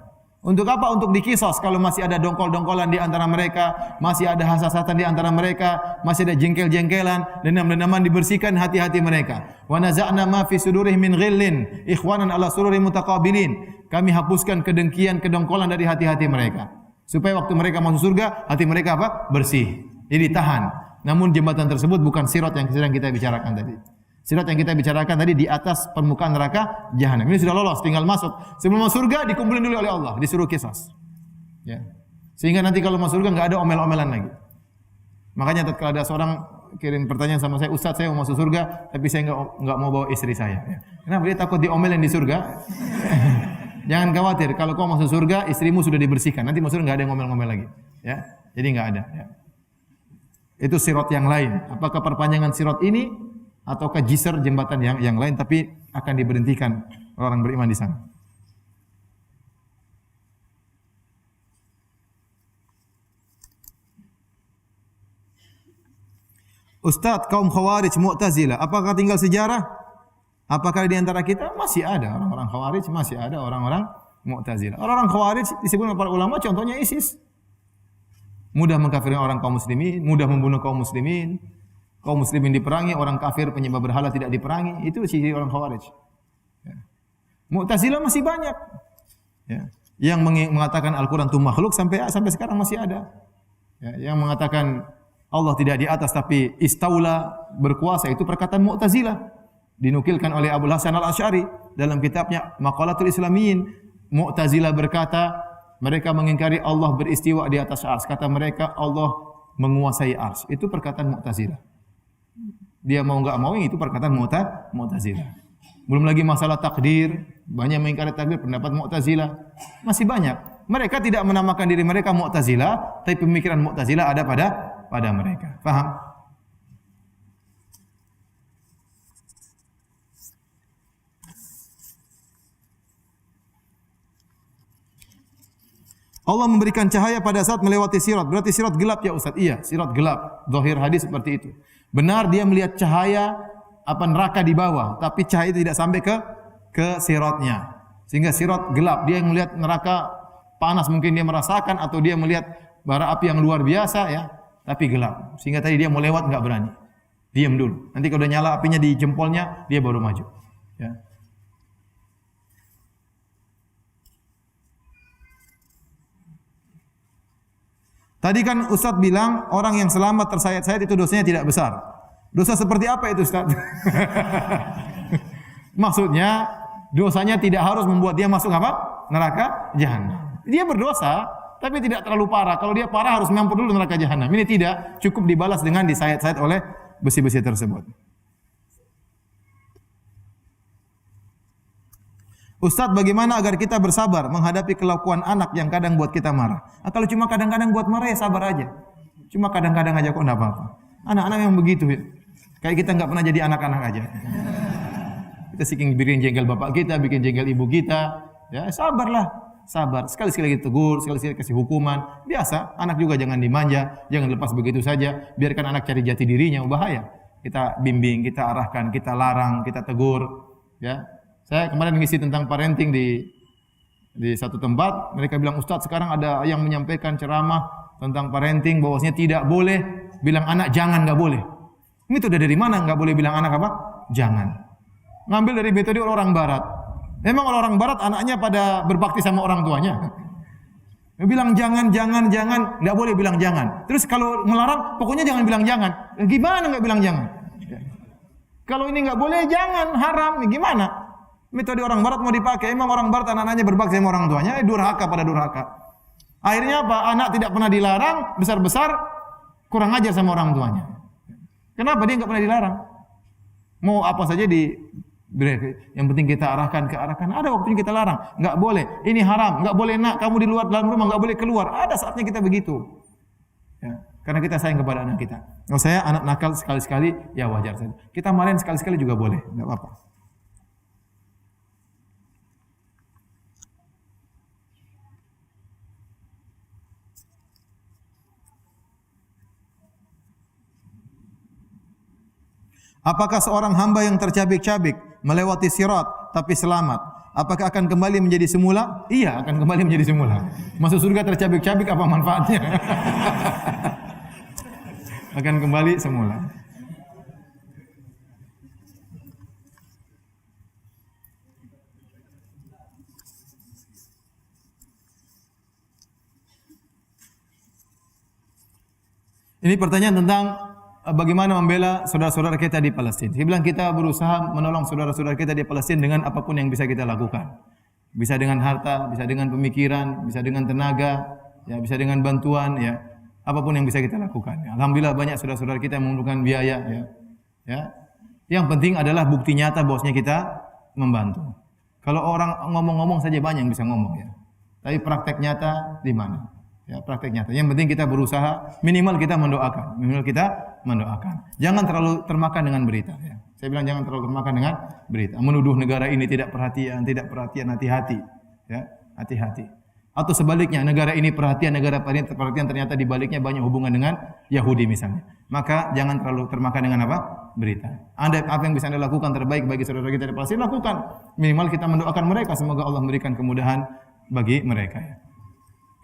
Untuk apa? Untuk dikisos kalau masih ada dongkol-dongkolan di antara mereka, masih ada hasad-hasadan di antara mereka, masih ada jengkel-jengkelan, dendam-dendaman, dibersihkan hati-hati mereka. Wa naza'na ma fi sudurihim min ghillin ikhwanan ala sururin mutaqabilin. Kami hapuskan kedengkian, kedongkolan dari hati-hati mereka. Supaya waktu mereka masuk surga, hati mereka apa? Bersih. Jadi tahan. Namun jembatan tersebut bukan sirat yang sedang kita bicarakan tadi. Sirat yang kita bicarakan tadi di atas permukaan neraka jahanam. Ini sudah lolos, tinggal masuk. Sebelum masuk surga dikumpulin dulu oleh Allah, disuruh kisos. Ya. Sehingga nanti kalau masuk surga enggak ada omel-omelan lagi. Makanya kalau ada seorang kirim pertanyaan sama saya, Ustaz saya mau masuk surga, tapi saya enggak mau bawa istri saya. Ya. Kenapa? Dia takut diomelin di surga. Jangan khawatir, kalau kau masuk surga, istrimu sudah dibersihkan. Nanti masuk surga enggak ada yang ngomel-ngomel lagi. Ya. Jadi enggak ada. Ya. Itu sirat yang lain. Apakah perpanjangan sirat ini ataukah jisr jembatan yang lain, tapi akan diberhentikan orang beriman di sana. Ustaz, kaum Khawarij, Mu'tazilah, apakah tinggal sejarah? Apakah di antara kita masih ada orang-orang Khawarij, masih ada orang-orang Mu'tazilah. Orang-orang Khawarij disebut oleh para ulama contohnya ISIS. Mudah mengkafirkan orang kaum muslimin, mudah membunuh kaum muslimin. Kaum muslimin diperangi, orang kafir penyembah berhala tidak diperangi. Itu ciri orang Khawarij. Ya. Mu'tazilah masih banyak. Ya. Yang mengatakan Al-Quran itu makhluk sampai sekarang masih ada. Ya. Yang mengatakan Allah tidak di atas tapi istaula berkuasa itu perkataan Mu'tazilah. Dinukilkan oleh Abu Hasan Al-Asy'ari dalam kitabnya Maqalatul Islamiyyin. Mu'tazilah berkata, mereka mengingkari Allah beristiwa di atas arsy. Kata mereka Allah menguasai arsy. Itu perkataan Mu'tazilah. Dia mau enggak mau itu perkataan Mu'tazilah. Belum lagi masalah takdir, banyak mengingkari takdir pendapat Mu'tazilah. Masih banyak. Mereka tidak menamakan diri mereka Mu'tazilah, tapi pemikiran Mu'tazilah ada pada mereka. Paham? Allah memberikan cahaya pada saat melewati sirat. Berarti sirat gelap ya Ustaz? Iya, sirat gelap. Zahir hadis seperti itu. Benar dia melihat cahaya neraka di bawah, tapi cahaya itu tidak sampai ke siratnya. Sehingga sirat gelap. Dia yang melihat neraka panas mungkin dia merasakan atau dia melihat bara api yang luar biasa ya, tapi gelap. Sehingga tadi dia mau lewat enggak berani. Diam dulu. Nanti kalau udah nyala apinya di jempolnya, dia baru maju. Ya. Tadi kan Ustaz bilang orang yang selamat tersayat-sayat itu dosanya tidak besar. Dosa seperti apa itu Ustaz? Maksudnya dosanya tidak harus membuat dia masuk apa? Neraka jahanam. Dia berdosa tapi tidak terlalu parah. Kalau dia parah harus mampur dulu neraka jahanam. Ini tidak, cukup dibalas dengan disayat-sayat oleh besi-besi tersebut. Ustaz, bagaimana agar kita bersabar menghadapi kelakuan anak yang kadang buat kita marah? Kalau cuma kadang-kadang buat marah ya sabar aja. Cuma kadang-kadang aja kok enggak apa-apa. Anak-anak yang begitu ya. Kayak kita enggak pernah jadi anak-anak aja. Kita bikin jengkel bapak kita, bikin jengkel ibu kita. Ya, sabarlah, sabar. Sekali-sekali kita tegur, sekali-sekali kasih hukuman. Biasa, anak juga jangan dimanja, jangan lepas begitu saja. Biarkan anak cari jati dirinya, bahaya. Kita bimbing, kita arahkan, kita larang, kita tegur, ya. Saya kemarin mengisi tentang parenting di satu tempat, mereka bilang, Ustaz sekarang ada yang menyampaikan ceramah tentang parenting, bahwasanya tidak boleh bilang anak jangan, nggak boleh. Ini tuh dari mana nggak boleh bilang anak apa? Jangan. Ngambil dari metode orang Barat. Memang orang Barat anaknya pada berbakti sama orang tuanya. Bilang jangan, nggak boleh bilang jangan. Terus kalau melarang, pokoknya jangan bilang jangan. Gimana nggak bilang jangan? Kalau ini nggak boleh, jangan, haram, gimana? Metode orang Barat mau dipakai. Emang orang Barat anak-anaknya berbakti sama orang tuanya, durhaka pada durhaka. Akhirnya apa? Anak tidak pernah dilarang, besar-besar kurang ajar sama orang tuanya. Kenapa dia enggak pernah dilarang? Mau apa saja yang penting kita arahkan. Ada waktunya kita larang. Enggak boleh. Ini haram. Enggak boleh nak. Kamu di luar dalam rumah enggak boleh keluar. Ada saatnya kita begitu. Ya, karena kita sayang kepada anak kita. Kalau saya anak nakal sekali-sekali, ya wajar saja. Kita marahin sekali-sekali juga boleh. Enggak apa-apa. Apakah seorang hamba yang tercabik-cabik melewati sirat tapi selamat, apakah akan kembali menjadi semula? Iya, akan kembali menjadi semula. Masuk surga tercabik-cabik apa manfaatnya? Akan kembali semula. Ini pertanyaan tentang bagaimana membela saudara-saudara kita di Palestina. Saya bilang kita berusaha menolong saudara-saudara kita di Palestina dengan apapun yang bisa kita lakukan. Bisa dengan harta, bisa dengan pemikiran, bisa dengan tenaga, ya, bisa dengan bantuan, ya. Apapun yang bisa kita lakukan. Ya. Alhamdulillah banyak saudara-saudara kita yang memerlukan biaya, ya. Ya. Yang penting adalah bukti nyata bahwasanya kita membantu. Kalau orang ngomong-ngomong saja banyak yang bisa ngomong, ya. Tapi praktek nyata di mana? Ya, praktek nyata. Yang penting kita berusaha, minimal kita mendoakan. Jangan terlalu termakan dengan berita. Ya. Saya bilang jangan terlalu termakan dengan berita. Menuduh negara ini tidak perhatian, hati-hati. Ya, hati-hati. Atau sebaliknya, negara ini perhatian ternyata di baliknya banyak hubungan dengan Yahudi misalnya. Maka jangan terlalu termakan dengan apa? berita. Ada apa yang bisa Anda lakukan terbaik bagi saudara kita di Palestina, lakukan. Minimal kita mendoakan mereka, semoga Allah memberikan kemudahan bagi mereka. Ya.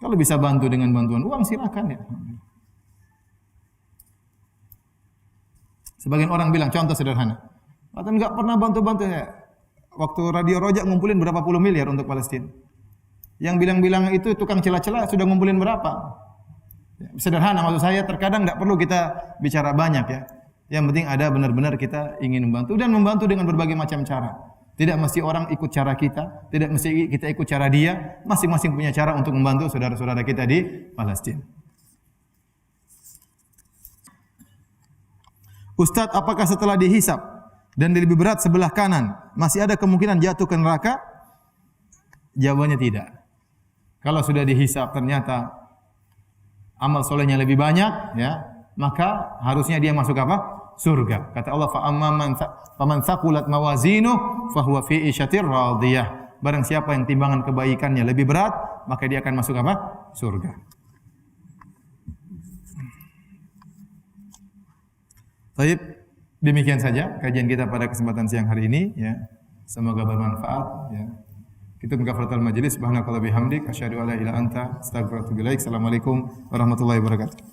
Kalau bisa bantu dengan bantuan uang, silakan ya. Sebagian orang bilang, contoh sederhana, Watan enggak pernah bantu-bantu ya. Waktu Radio Rojak ngumpulin berapa puluh miliar untuk Palestina. Yang bilang-bilang itu tukang celah-celah sudah ngumpulin berapa? Sederhana maksud saya, terkadang enggak perlu kita bicara banyak ya. Yang penting ada benar-benar kita ingin membantu dan membantu dengan berbagai macam cara. Tidak mesti orang ikut cara kita, tidak mesti kita ikut cara dia, masing-masing punya cara untuk membantu saudara-saudara kita di Palestina. Ustadz, apakah setelah dihisap dan lebih berat sebelah kanan masih ada kemungkinan jatuh ke neraka? Jawabannya tidak. Kalau sudah dihisap ternyata amal solehnya lebih banyak, ya, maka harusnya dia masuk apa? Surga. Kata Allah, faman thaqulat mawazinuhu fahuwa fi 'isyatir radiyah. Barang siapa yang timbangan kebaikannya lebih berat, maka dia akan masuk apa? Surga. Baik, demikian saja kajian kita pada kesempatan siang hari ini ya. Semoga bermanfaat ya. Kita kafaratul majelis subhanakallahumma bihamdik asyhadu an la ilaha illa anta astaghfiruka wa atubu ilaik. Assalamualaikum warahmatullahi wabarakatuh.